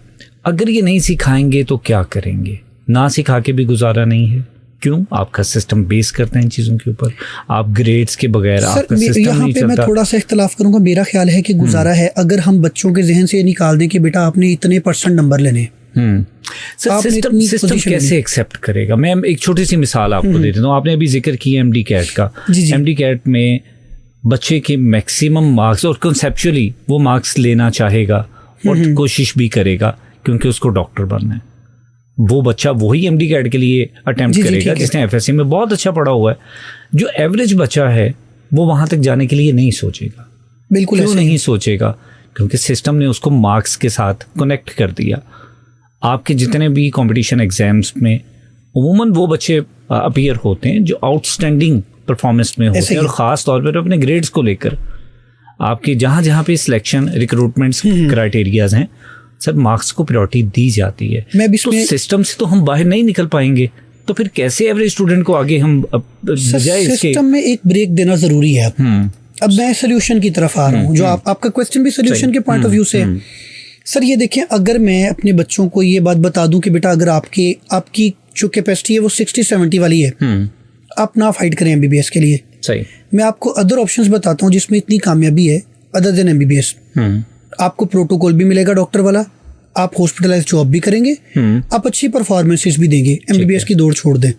Speaker 1: अगर ये नहीं सिखाएंगे तो क्या करेंगे? ना सिखा के भी गुजारा नहीं है। क्यों? आपका सिस्टम बेस करते हैं इन चीज़ों के ऊपर, आप ग्रेड्स के बगैर आपका सिस्टम
Speaker 2: यहाँ
Speaker 1: नहीं
Speaker 2: पे
Speaker 1: चलता।
Speaker 2: मैं थोड़ा सा इख्तलाफ करूंगा। मेरा ख्याल है कि गुजारा है अगर हम बच्चों के जहन से निकाल दें कि बेटा आपने इतने % नंबर लेने।
Speaker 1: सर सिस्टम कैसे एक्सेप्ट करेगा? मैं एक छोटी सी मिसाल आपको दे देता हूँ। आपने अभी जिक्र किया MD कैट का। MD कैट में बच्चे के मैक्सिमम मार्क्स, और कॉन्सेप्चुअली वो मार्क्स लेना चाहेगा और कोशिश भी करेगा क्योंकि उसको डॉक्टर बनना है। वो बच्चा वही MD कैट के लिए अटेम्प्ट करेगा जिसने FSC में बहुत अच्छा पढ़ा हुआ है। जो एवरेज बच्चा है वो वहां तक जाने के लिए नहीं सोचेगा।
Speaker 2: बिल्कुल
Speaker 1: क्यों नहीं सोचेगा? क्योंकि सिस्टम ने उसको मार्क्स के साथ कनेक्ट कर दिया। आपके जितने भी कंपटीशन एग्जाम्स में उमूमन वो बच्चे अपीयर होते हैं जो आउटस्टैंडिंग परफॉर्मेंस में होते हैं, और ख़ास तौर पर अपने ग्रेड्स को लेकर आपके जहाँ पे सिलेक्शन रिक्रूटमेंट क्राइटेरियाज हैं, सर मार्क्स को प्रायोरिटी दी जाती है। तो सिस्टम से तो हम बाहर नहीं निकल पाएंगे, तो फिर कैसे एवरेज स्टूडेंट को आगे हम
Speaker 2: सिस्टम में एक ब्रेक देना जरूरी है। अब मैं सोल्यूशन की तरफ आ रहा हूँ, जो आपका क्वेश्चन भी सोल्यूशन के पॉइंट ऑफ व्यू से है। सर ये देखें, अगर मैं अपने बच्चों को ये बात बता दूं कि बेटा अगर आपकी जो कैपेसिटी है वो 60-70 वाली है, आप ना फाइट करें MBBS के लिए।
Speaker 1: सही।
Speaker 2: मैं आपको अदर ऑप्शंस बताता हूँ जिसमें इतनी कामयाबी है अदर देन MBBS। आपको प्रोटोकॉल भी मिलेगा डॉक्टर वाला, आप हॉस्पिटलाइज जॉब भी करेंगे, आप अच्छी परफॉर्मेंसेस भी देंगे, MBBS की दौड़ छोड़ दें।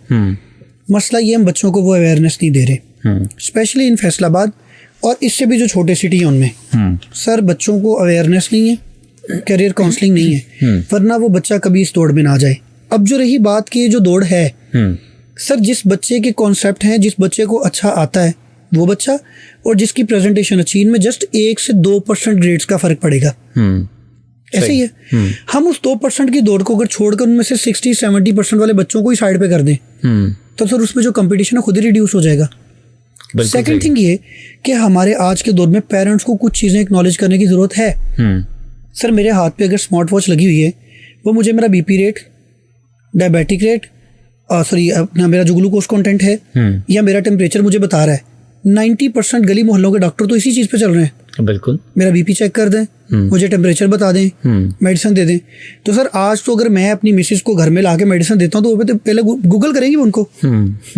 Speaker 2: मसला ये हम बच्चों को वो अवेयरनेस नहीं दे रहे, स्पेशली इन फैसलाबाद और इससे भी जो छोटे सिटी हैं उनमें। सर बच्चों को अवेयरनेस नहीं है, करियर काउंसलिंग नहीं है, वरना वो बच्चा कभी इस दौड़ में ना जाए। अब जो रही बात की जो दौड़ है, सर जिस बच्चे के कॉन्सेप्ट हैं, जिस बच्चे को अच्छा आता है वो बच्चा, और जिसकी प्रेजेंटेशन अच्छी, इनमें जस्ट 1 से 2% ग्रेड्स का फर्क पड़ेगा। ऐसे ही है। हम उस 2% की दौड़ को अगर छोड़कर उनमें से 60-70% वाले बच्चों को ही साइड पे कर दें तो सर उसमें जो कंपटीशन है खुद ही रिड्यूस हो जाएगा। सेकंड थिंग ये कि हमारे आज के दौर में पेरेंट्स को कुछ चीज़ें एक्नॉलेज करने की ज़रूरत है। सर मेरे हाथ पे अगर स्मार्ट वॉच लगी हुई है, वो मुझे मेरा BP rate, diabetic rate, sorry अपना मेरा जो ग्लूकोज कंटेंट है या मेरा टेम्परेचर मुझे बता रहा है। 90% गली मोहल्लों के डॉक्टर तो इसी चीज़ पे चल रहे हैं।
Speaker 1: बिल्कुल।
Speaker 2: मेरा BP चेक कर दें, मुझे टेम्परेचर बता दें, मेडिसिन दे दें। तो सर आज तो अगर मैं अपनी मिसेज को घर में ला के मेडिसिन देता हूँ तो पहले गूगल करेंगे उनको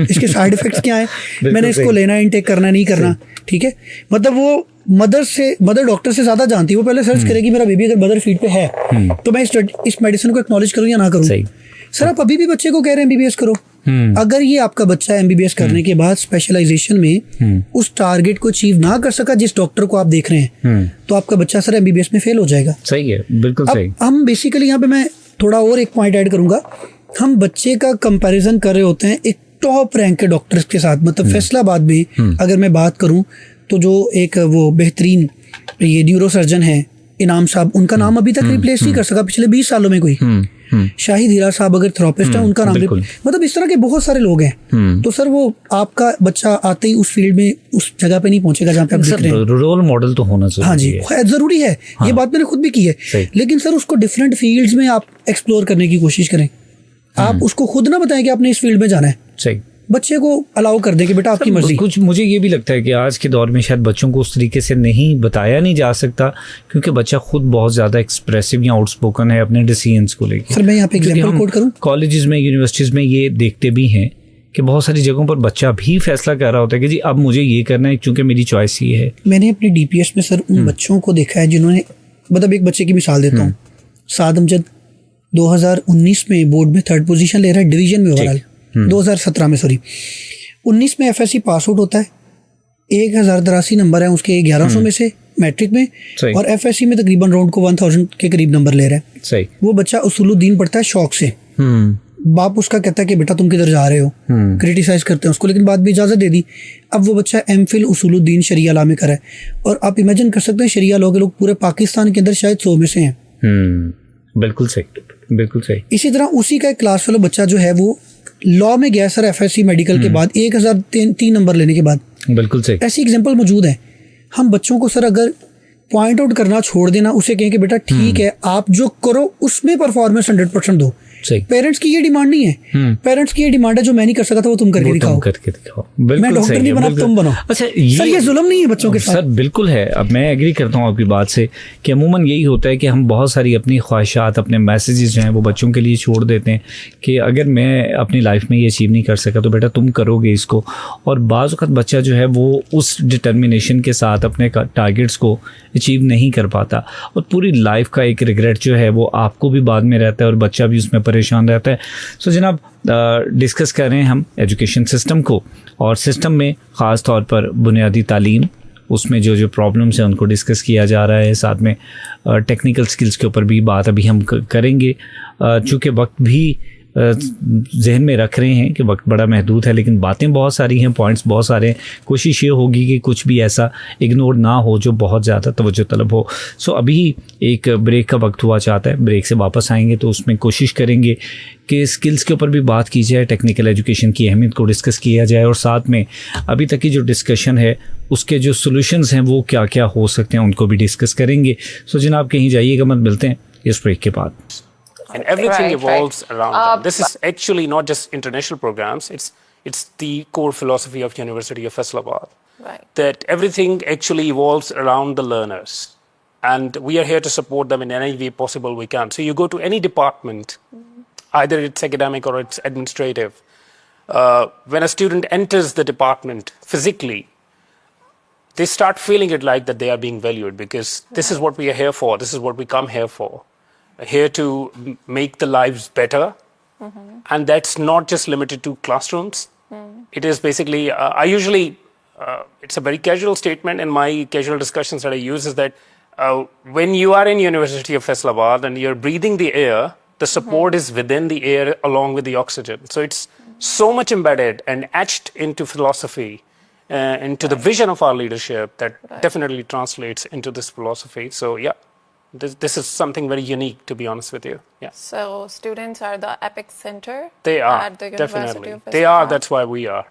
Speaker 2: इसके साइड इफेक्ट्स क्या है, मैंने इसको लेना, इनटेक करना, नहीं करना। ठीक है, मतलब वो मदर डॉक्टर से ज्यादा जानती है। वो पहले सर्च करेगी मेरा बेबी अगर मदर फीड पे है तो मैं इस मेडिसिन को एक्नॉलेज करूँ या ना करूँ। सर आप अभी भी बच्चे को कह रहे हैं MBBS करो। अगर ये आपका बच्चा MBBS करने के बाद स्पेशलाइजेशन में उस टारगेट को अचीव ना कर सका जिस डॉक्टर को आप देख रहे हैं, तो आपका बच्चा सर MBBS में फेल हो जाएगा।
Speaker 1: सही है, बिल्कुल सही।
Speaker 2: हम बेसिकली यहाँ पे मैं थोड़ा और एक पॉइंट ऐड करूंगा। हम बच्चे का कंपैरिजन कर रहे होते हैं एक टॉप रैंक के डॉक्टर्स के साथ। मतलब फैसलाबाद में अगर मैं बात करूं तो जो एक वो बेहतरीन ये न्यूरो सर्जन है इनाम साहब, उनका नाम अभी तक रिप्लेस नहीं कर सका पिछले 20 सालों में कोई। शाहिद हीरा साहब अगर थेरेपिस्ट है, उनका नाम भी, मतलब इस तरह के बहुत सारे लोग हैं। तो सर वो आपका बच्चा आते ही उस फील्ड में उस जगह पे नहीं पहुंचेगा जहाँ पे आप दिख रहे हैं।
Speaker 1: रोल मॉडल तो होना जरूरी है।
Speaker 2: हाँ जी, जरूरी है। ये बात मैंने खुद भी की है। लेकिन सर उसको डिफरेंट फील्ड्स में आप एक्सप्लोर करने की कोशिश करें। आप उसको खुद ना बताएं कि आपने इस फील्ड में जाना है।
Speaker 1: सही,
Speaker 2: बच्चे को अलाउ कर दें कि बेटा आपकी मर्जी।
Speaker 1: कुछ मुझे ये भी लगता है कि आज के दौर में शायद बच्चों को उस तरीके से नहीं बताया नहीं जा सकता, क्योंकि बच्चा खुद बहुत ज़्यादा एक्सप्रेसिव या आउटस्पोकन है अपने डिसीजंस को लेकर।
Speaker 2: सर मैं यहाँ पे एग्जांपल कोट करूँ,
Speaker 1: कॉलेजेस में, यूनिवर्सिटीज़ में ये देखते भी हैं कि बहुत सारी जगहों पर बच्चा भी फैसला कर रहा होता है कि जी अब मुझे ये करना है क्योंकि मेरी चॉइस ये है।
Speaker 2: मैंने अपने DPS में सर उन बच्चों को देखा है जिन्होंने, मतलब एक बच्चे की मिसाल देता हूँ, साद अमजद 2019 में बोर्ड में 3rd पोजीशन ले रहा है डिवीजन में, ओवरऑल 2017 में, सॉरी 19 में FSC पास आउट होता है, 1083 नंबर है उसके 1100 में से मैट्रिक में, और FSC में तकरीबन राउंड को 1000 के करीब नंबर ले रहा है।
Speaker 1: सही।
Speaker 2: वो बच्चा उसूलुद्दीन पढ़ता है शौक से। बाप उसका कहता है कि बेटा तुम किधर जा रहे हो, क्रिटिसाइज करते हैं उसको, लेकिन बाद में इजाजत दे दी। अब वो बच्चा MPhil उसूलुद्दीन शरिया लॉ में करा है, और आप इमेजिन कर सकते हैं शरिया लॉ के लोग पूरे पाकिस्तान के अंदर शायद 100 में से हैं।
Speaker 1: बिल्कुल सही, बिल्कुल सही।
Speaker 2: इसी तरह उसी का एक क्लास फेलो बच्चा जो है वो लॉ में गया सर FSC मेडिकल के बाद 1003 नंबर लेने के बाद।
Speaker 1: बिल्कुल सही।
Speaker 2: ऐसी एग्जांपल मौजूद है। हम बच्चों को सर अगर पॉइंट आउट करना छोड़ देना, उसे कहें कि बेटा ठीक है आप जो करो उसमें परफॉर्मेंस 100% दो। पेरेंट्स की ये डिमांड नहीं है, पेरेंट्स की ये डिमांड है जो मैं नहीं कर सका था वो तुम करके दिखाओ। मैं डॉक्टर नहीं बना, तुम बनो।
Speaker 1: अच्छा
Speaker 2: सर ये जुल्म नहीं है बच्चों के साथ?
Speaker 1: सर बिल्कुल है। अब मैं एग्री करता हूँ आपकी बात से कि अमूमन यही होता है कि हम बहुत सारी अपनी ख्वाहिशात, अपने मैसेजेस जो हैं वो बच्चों के लिए छोड़ देते हैं कि अगर मैं अपनी लाइफ में ये अचीव नहीं कर सका तो बेटा तुम करोगे इसको। और बाज़ वक़्त बच्चा जो है वो उस डिटर्मिनेशन के साथ अपने टारगेट्स को अचीव नहीं कर पाता, और पूरी लाइफ का एक रिग्रेट जो है वो आपको भी बाद में रहता है और बच्चा भी उसमें परेशान रहता है। सो जनाब डिस्कस कर रहे हैं हम एजुकेशन सिस्टम को, और सिस्टम में ख़ास तौर पर बुनियादी तालीम, उसमें जो जो प्रॉब्लम्स हैं उनको डिस्कस किया जा रहा है। साथ में टेक्निकल स्किल्स के ऊपर भी बात अभी हम करेंगे, चूँकि वक्त भी जहन में रख रहे हैं कि वक्त बड़ा महदूद है, लेकिन बातें बहुत सारी हैं, पॉइंट्स बहुत सारे हैं। कोशिश ये होगी कि कुछ भी ऐसा इग्नोर ना हो जो बहुत ज़्यादा तवज्जो तलब हो। सो अभी एक ब्रेक का वक्त हुआ चाहता है, ब्रेक से वापस आएंगे तो उसमें कोशिश करेंगे कि स्किल्स के ऊपर भी बात की जाए, टेक्निकल एजुकेशन की अहमियत को डिस्कस किया जाए, और साथ में अभी तक की जो डिस्कशन है उसके जो सोल्यूशंस हैं वो क्या क्या हो सकते हैं उनको भी डिस्कस करेंगे। सो जनाब कहीं जाइएगा मत, मिलते हैं इस ब्रेक के बाद।
Speaker 4: And everything evolves around them. This is actually not just international programs. It's the core philosophy of University of Faisalabad.
Speaker 3: Right.
Speaker 4: That everything actually evolves around the learners, and we are here to support them in any way possible we can. So you go to any department, either it's academic or it's administrative. When a student enters the department physically, they start feeling it like that they are being valued, because this is what we are here for. This is what we come here for. Here to make the lives better, and that's not just limited to classrooms. It is basically, I usually, it's a very casual statement in my casual discussions that I use, is that when you are in University of Faisalabad and you're breathing the air, the support is within the air along with the oxygen. So it's so much embedded and etched into philosophy, into the vision of our leadership, that definitely translates into this philosophy. So yeah. This is something very unique, to be honest with you. Yeah.
Speaker 3: So students are the epic center.
Speaker 4: They are,
Speaker 3: at the University
Speaker 4: definitely.
Speaker 3: of
Speaker 4: They are.
Speaker 3: Faisalabad.
Speaker 4: That's why we are.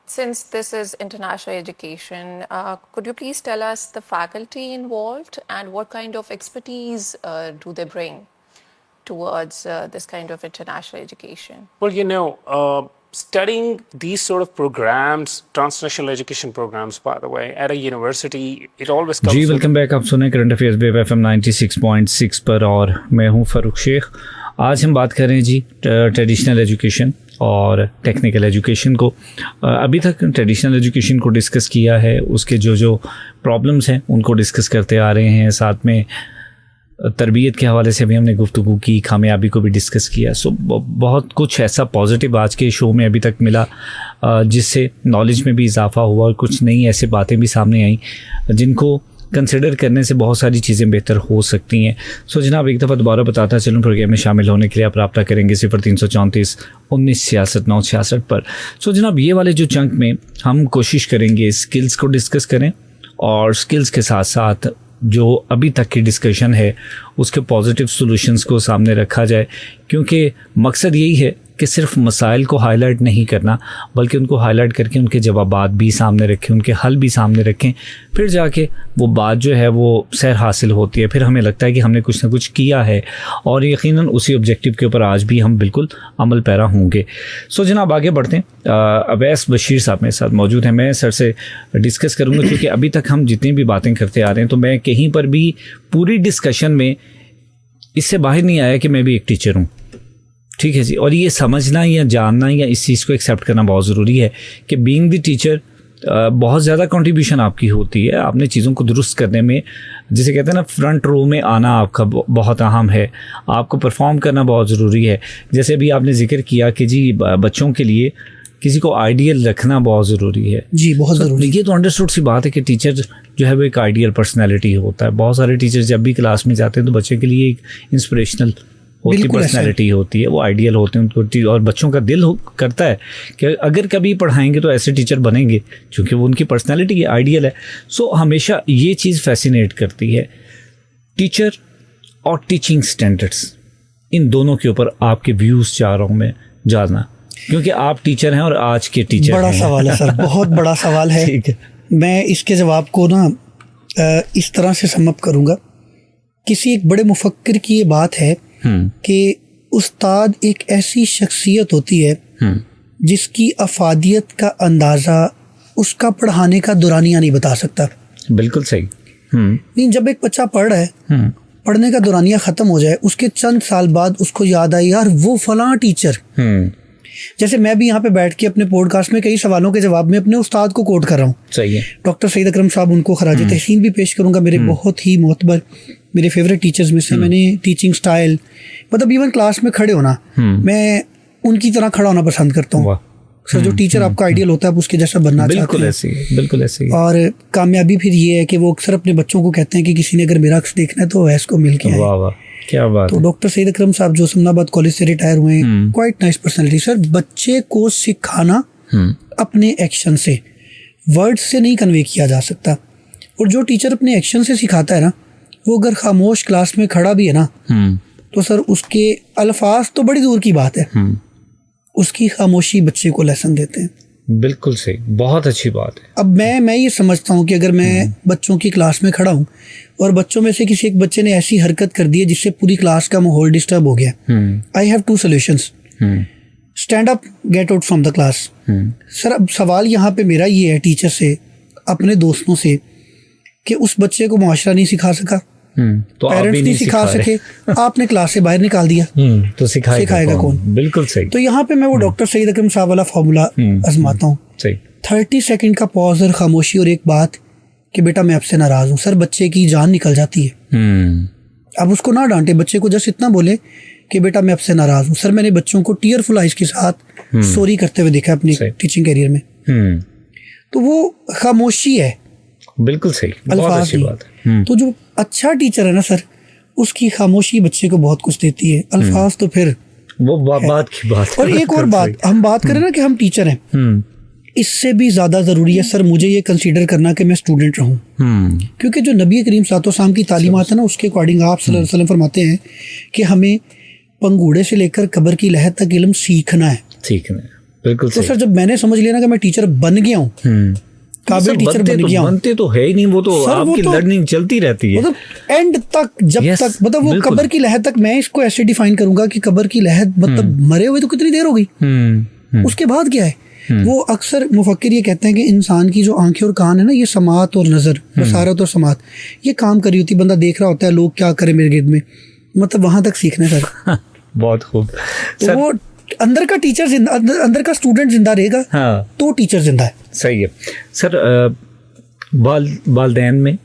Speaker 3: Since this is international education, could you please tell us the faculty involved and what kind of expertise do they bring towards this kind of international education?
Speaker 4: Well, you know, studying these sort of programs, transnational education programs, by the way, at a university, it always comes.
Speaker 1: जी welcome back. आप सुने current affairs wave FM 96.6 पर, और मैं हूं फ़ारूक शेख। आज हम बात कर रहे हैं जी ट्रेडिशनल एजुकेशन और टेक्निकल एजुकेशन को। अभी तक ट्रेडिशनल एजुकेशन को डिस्कस किया है, उसके जो जो प्रॉब्लम्स हैं उनको डिस्कस करते आ रहे हैं। साथ में तरबियत के हवाले से भी हमने गुफ्तगू की, खामियाबी को भी डिस्कस किया। सो बहुत कुछ ऐसा पॉजिटिव आज के शो में अभी तक मिला जिससे नॉलेज में भी इजाफा हुआ, और कुछ नई ऐसी बातें भी सामने आई जिनको कंसिडर करने से बहुत सारी चीज़ें बेहतर हो सकती हैं। सो जनाब एक दफ़ा दोबारा बताता चलूँ, प्रोग्राम में शामिल होने के लिए आप रब्ता करेंगे 0334 19 66 9 66 पर। सो जनाब ये वाले जो चंक में हम कोशिश करेंगे स्किल्स को डिस्कस करें, और स्किल्स के साथ साथ जो अभी तक की डिस्कशन है उसके पॉजिटिव सॉल्यूशंस को सामने रखा जाए, क्योंकि मकसद यही है कि सिर्फ मसाइल को हाईलाइट नहीं करना बल्कि उनको हाईलाइट करके उनके जवाबात भी सामने रखें, उनके हल भी सामने रखें, फिर जाके वो बात जो है वो सैर हासिल होती है, फिर हमें लगता है कि हमने कुछ ना कुछ किया है और यकीनन उसी ऑब्जेक्टिव के ऊपर आज भी हम बिल्कुल अमल पैरा होंगे। सो जनाब आगे बढ़ते हैं। अवैस बशीर साहब मेरे साथ मौजूद हैं। मैं सर से डिस्कस करूँगा क्योंकि अभी तक हम जितनी भी बातें करते आ रहे हैं तो मैं कहीं पर भी पूरी डिस्कशन में इससे बाहर नहीं आया कि मैं भी एक टीचर हूँ, ठीक है जी। और ये समझना या जानना या इस चीज़ को एक्सेप्ट करना बहुत ज़रूरी है कि बीइंग द टीचर बहुत ज़्यादा कंट्रीब्यूशन आपकी होती है। आपने चीज़ों को दुरुस्त करने में, जिसे कहते हैं ना, फ्रंट रो में आना आपका बहुत अहम है। आपको परफॉर्म करना बहुत ज़रूरी है। जैसे अभी आपने जिक्र किया कि जी बच्चों के लिए किसी को आइडियल रखना बहुत ज़रूरी है।
Speaker 2: जी बहुत ज़रूरी।
Speaker 1: ये तो अंडरस्टूड सी बात है कि टीचर जो है वो एक आइडियल पर्सनैलिटी होता है। बहुत सारे टीचर जब भी क्लास में जाते हैं तो बच्चे के लिए एक इंस्पिरेशनल होती पर्सनैलिटी होती है, वो आइडियल होते हैं उनको, और बच्चों का दिल करता है कि अगर कभी पढ़ाएंगे तो ऐसे टीचर बनेंगे क्योंकि वो उनकी पर्सनैलिटी आइडियल है। सो हमेशा ये चीज़ फैसिनेट करती है। टीचर और टीचिंग स्टैंडर्ड्स, इन दोनों के ऊपर आपके व्यूज़ चाह रहा हूँ मैं जानना, क्योंकि आप टीचर हैं और आज के टीचर
Speaker 2: बड़ा सवाल है सर, बहुत बड़ा सवाल है।
Speaker 1: ठीक है।
Speaker 2: मैं इसके जवाब को ना इस तरह से समअप करूँगा। किसी एक बड़े मुफक्किर की ये बात है कि उस्ताद एक ऐसी शख्सियत होती है जिसकी अफादियत का अंदाज़ा उसका पढ़ाने का दुरानिया नहीं बता सकता।
Speaker 1: बिल्कुल सही।
Speaker 2: नहीं, जब एक बच्चा पढ़ रहा है, पढ़ने का दुरानिया ख़त्म हो जाए, उसके चंद साल बाद उसको याद आए यार वो फलां टीचर। जैसे मैं भी यहाँ पे बैठ के अपने पॉडकास्ट में कई सवालों के जवाब में अपने उस्ताद को कोट कर रहा हूँ। सही है। डॉक्टर सईद अकरम साहब, उनको खराज तहसीन भी पेश करूँगा। मेरे बहुत ही मोतबर, मेरे फेवरेट टीचर्स में से। मैंने टीचिंग स्टाइल, मतलब इवन क्लास में खड़े होना, मैं उनकी तरह खड़ा होना पसंद करता हूँ। सर जो टीचर आपका आइडियल होता है आप उसके जैसा बनना चाहते हैं। बिल्कुल ऐसे ही। और कामयाबी फिर ये है कि वो अक्सर अपने बच्चों को कहते हैं कि किसी ने अगर मेरा अक्स देखना है तो वैस को मिल के आए। क्या बात। तो डॉक्टर सईद अकरम साहब जो समनाबाद कॉलेज से रिटायर हुए हैं, क्वाइट नाइस पर्सनैलिटी। सर बच्चे को सिखाना अपने एक्शन से, वर्ड्स से नहीं कन्वे किया जा सकता। और जो टीचर अपने एक्शन से सिखाता है ना, वो अगर खामोश क्लास में खड़ा भी है ना तो सर उसके अल्फाज तो बड़ी दूर की बात है, उसकी खामोशी बच्चे को लेसन देते हैं।
Speaker 1: बिल्कुल सही, बहुत अच्छी बात है।
Speaker 2: अब मैं ये समझता हूँ कि अगर मैं बच्चों की क्लास में खड़ा हूँ और बच्चों में से किसी एक बच्चे ने ऐसी हरकत कर दी है जिससे पूरी क्लास का माहौल डिस्टर्ब हो गया, I have 2 solutions. Stand up, get out from the class. Sir अब सवाल यहाँ पे मेरा ये है टीचर से, अपने दोस्तों से, कि उस बच्चे को मुआशरा नहीं सिखा सका, तो पेरेंट्स नहीं सिखा सके, आपने क्लास से बाहर निकाल दिया, तो सिखाएगा कौन? बिल्कुल सही। तो यहाँ पे मैं वो डॉक्टर सईद अकरम साहब वाला फॉर्मूला आजमाता हूँ। 30 सेकंड का पॉज और खामोशी और एक बात कि बेटा मैं आपसे नाराज हूँ। सर बच्चे की जान निकल जाती है। अब उसको ना डांटे, बच्चे को जस्ट इतना बोले कि बेटा मैं आपसे नाराज हूँ। सर मैंने बच्चों को टीयरफुल आइज के साथ सॉरी करते हुए देखा अपनी टीचिंग करियर में। तो वो खामोशी है। बिल्कुल सही, बहुत अच्छी बात है। तो जो अच्छा टीचर है ना सर, उसकी खामोशी बच्चे को बहुत कुछ देती है। अल्फाज तो फिर वो बात की बात। और एक और बात, हम बात करें ना कि हम टीचर हैं, इससे भी ज्यादा जरूरी है सर मुझे ये कंसीडर करना कि मैं स्टूडेंट रहूं। क्योंकि जो नबी करीम सल्लल्लाहु अलैहि वसल्लम की तालीमात है ना, उसके अकॉर्डिंग आप सल्लल्लाहु अलैहि वसल्लम फरमाते हैं कि हमें पंगूड़े से लेकर कब्र की लहद तक इल्म सीखना है। बिल्कुल। तो सर जब मैंने समझ लिया ना कि मैं टीचर बन गया हूँ, काबिल टीचर बन गया, बनते तो है ही नहीं, वो तो आपकी लर्निंग चलती रहती है, मतलब एंड तक, जब तक, मतलब वो कब्र की लहद तक। मैं इसको ऐसे डिफाइन करूंगा कि कब्र की लहद मतलब मरे हुए तो कितनी देर हो गई, उसके बाद क्या है। वो अक्सर मुफक्किर ये कहते हैं कि इंसान की जो आंखें और कान है ना, ये समात और नजर, बसारत और समात, ये काम करी होती, बंदा देख रहा होता है लोग क्या करे मेरे गिर्द में, मतलब वहां तक सीखना है सर। बहुत खूब। तो वो अंदर का टीचर जिंदा, अंदर का स्टूडेंट जिंदा रहेगा, हाँ, तो टीचर जिंदा है। सही है सर। वालिदैन में,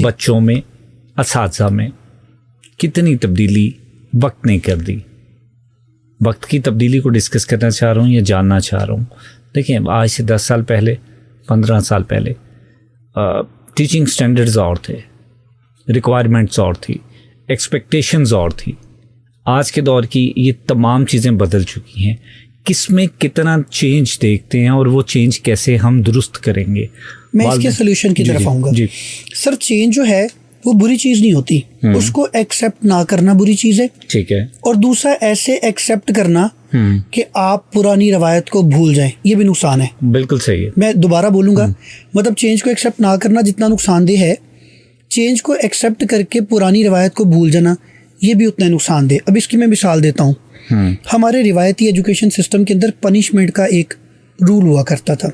Speaker 2: बच्चों में, असातिज़ा में कितनी तब्दीली वक्त ने कर दी? वक्त की तब्दीली को डिस्कस करना चाह रहा हूँ या जानना चाह रहा हूँ। देखिए आज से 10 साल पहले, 15 साल पहले टीचिंग स्टैंडर्ड्स और थे, रिक्वायरमेंट्स और थी, एक्सपेक्टेशंस और थी। आज के दौर की ये तमाम चीज़ें बदल चुकी हैं। किस में कितना चेंज देखते हैं और वो चेंज कैसे हम दुरुस्त करेंगे? मैं इसके सोल्यूशन की तरफ आऊँगा। सर चेंज जो है वो बुरी चीज नहीं होती, उसको एक्सेप्ट ना करना बुरी चीज है।
Speaker 1: ठीक है।
Speaker 2: और दूसरा ऐसे एक्सेप्ट करना कि आप पुरानी रवायत को भूल जाएं, ये भी नुकसान है।
Speaker 1: बिल्कुल सही है।
Speaker 2: मैं दोबारा बोलूंगा, मतलब चेंज को एक्सेप्ट ना करना जितना नुकसानदेह है, चेंज को एक्सेप्ट करके पुरानी रवायत को भूल जाना ये भी उतना नुकसानदेह। अब इसकी मैं मिसाल देता हूँ। हमारे रिवायती एजुकेशन सिस्टम के अंदर पनिशमेंट का एक रूल हुआ करता था।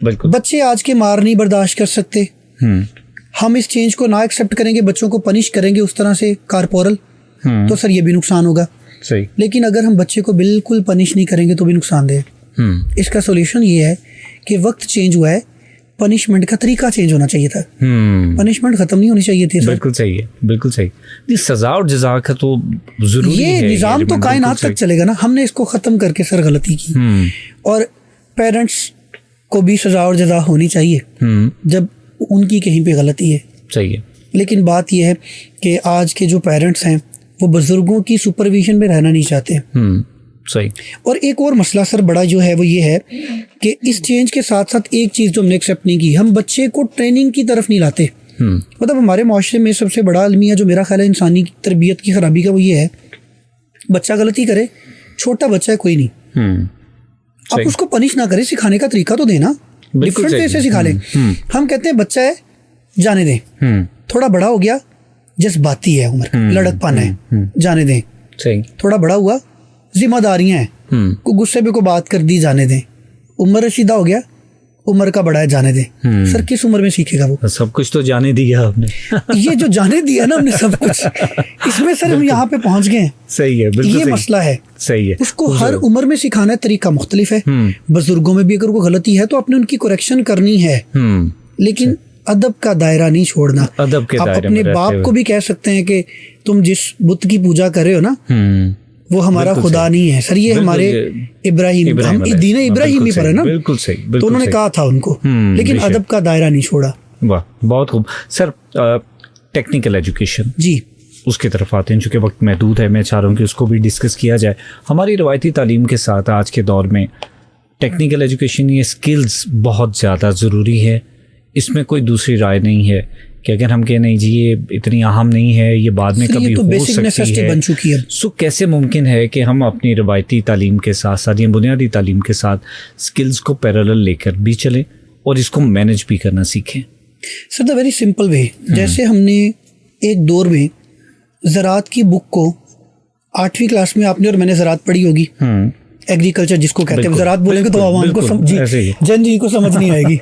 Speaker 1: बिल्कुल।
Speaker 2: बच्चे आज के मार नहीं बर्दाश्त कर सकते, हम इस चेंज को ना एक्सेप्ट करेंगे, बच्चों को पनिश करेंगे उस तरह से कॉर्पोरल, तो सर ये भी नुकसान होगा।
Speaker 1: सही।
Speaker 2: लेकिन अगर हम बच्चे को बिल्कुल पनिश नहीं करेंगे तो भी नुकसानदेह है। इसका सॉल्यूशन ये है कि वक्त चेंज हुआ है, पनिशमेंट का तरीका चेंज होना चाहिए था। पनिशमेंट खत्म नहीं होनी चाहिए थी।
Speaker 1: बिल्कुल सही है, बिल्कुल सही। नहीं, सजा और जजा का तो जरूरी है।
Speaker 2: ये निजाम तो कायनात तक चलेगा ना, हमने इसको खत्म करके सर गलती की। और पेरेंट्स को भी सजा और जजा होनी चाहिए जब उनकी कहीं पे गलती है।
Speaker 1: सही है।
Speaker 2: लेकिन बात यह है कि आज के जो पेरेंट्स हैं वो बुजुर्गों की सुपरविजन में रहना नहीं चाहते।
Speaker 1: सही।
Speaker 2: और एक और मसला सर बड़ा जो है वो ये है कि इस चेंज के साथ साथ एक चीज़ जो हमने एक्सेप्ट नहीं की, हम बच्चे को ट्रेनिंग की तरफ नहीं लाते। मतलब हमारे माशरे में सबसे बड़ा अलमिया जो मेरा ख्याल है इंसानी तरबियत की खराबी का, वो ये है बच्चा गलती करे, छोटा बच्चा है कोई नहीं, आप उसको पनिश ना करें, सिखाने का तरीका तो देना, डिफरेंट वे से सिखा लें। हम कहते हैं बच्चा है जाने दें, थोड़ा बड़ा हो गया जज्बाती है, उम्र लड़कपन है, जाने दें।
Speaker 1: सही।
Speaker 2: थोड़ा बड़ा हुआ जिम्मेदारियां हैं, को गुस्से पे को बात कर दी, जाने दें। उम्र रसीदा हो गया, उम्र का बड़ा है, जाने दें। सर किस उम्र में सीखेगा वो?
Speaker 1: सब कुछ तो जाने दिया आपने।
Speaker 2: ये जो जाने दिया ना हमने सब कुछ, इसमें सर हम यहाँ पे पहुंच गए हैं।
Speaker 1: सही है, बिल्कुल
Speaker 2: ये
Speaker 1: सही।
Speaker 2: मसला है।
Speaker 1: सही है।
Speaker 2: उसको हर उम्र में सिखाना है, तरीका मुख्तलिफ है। बुजुर्गों में भी अगर कोई गलती है तो आपने उनकी करेक्शन करनी है, लेकिन अदब का दायरा नहीं छोड़ना।
Speaker 1: अदब के
Speaker 2: आप
Speaker 1: दायरे
Speaker 2: अपने
Speaker 1: में
Speaker 2: बाप को भी कह सकते हैं कि तुम जिस बुत की पूजा कर रहे हो ना, वो हमारा खुदा नहीं है सर, ये हमारे इब्राहिम दीन इब्राहिमी पर है ना।
Speaker 1: बिल्कुल सही।
Speaker 2: तो उन्होंने कहा था उनको, लेकिन अदब का दायरा नहीं छोड़ा।
Speaker 1: वाह, बहुत खूब। सर टेक्निकल एजुकेशन
Speaker 2: जी,
Speaker 1: उसकी तरफ आते हैं, चूँकि वक्त महदूद है, मैं चाह रहा हूँ कि उसको भी डिस्कस किया जाए। हमारी रवायती तालीम के साथ आज के दौर में टेक्निकल एजुकेशन, ये स्किल्स बहुत ज़्यादा ज़रूरी है, इसमें कोई दूसरी राय नहीं है कि अगर हम कहें नहीं जी ये इतनी अहम नहीं है, ये बाद में कभी
Speaker 2: तो
Speaker 1: हो
Speaker 2: बेसिक नेसेसिटी
Speaker 1: सकती
Speaker 2: बन चुकी है।
Speaker 1: सो कैसे मुमकिन है कि हम अपनी रवायती तालीम के साथ साथ या बुनियादी तालीम के साथ स्किल्स को पैरेलल लेकर भी चलें और इसको मैनेज भी करना सीखें?
Speaker 2: Sir the very simple way, जैसे हमने एक दौर में ज़राअत की बुक को 8वीं क्लास में आपने और मैंने ज़राअत पढ़ी होगी, एग्रीकल्चर जिसको कहते हैं, ज़राअत बोलेंगे तो आवाम को जन जी को समझ नहीं आएगी।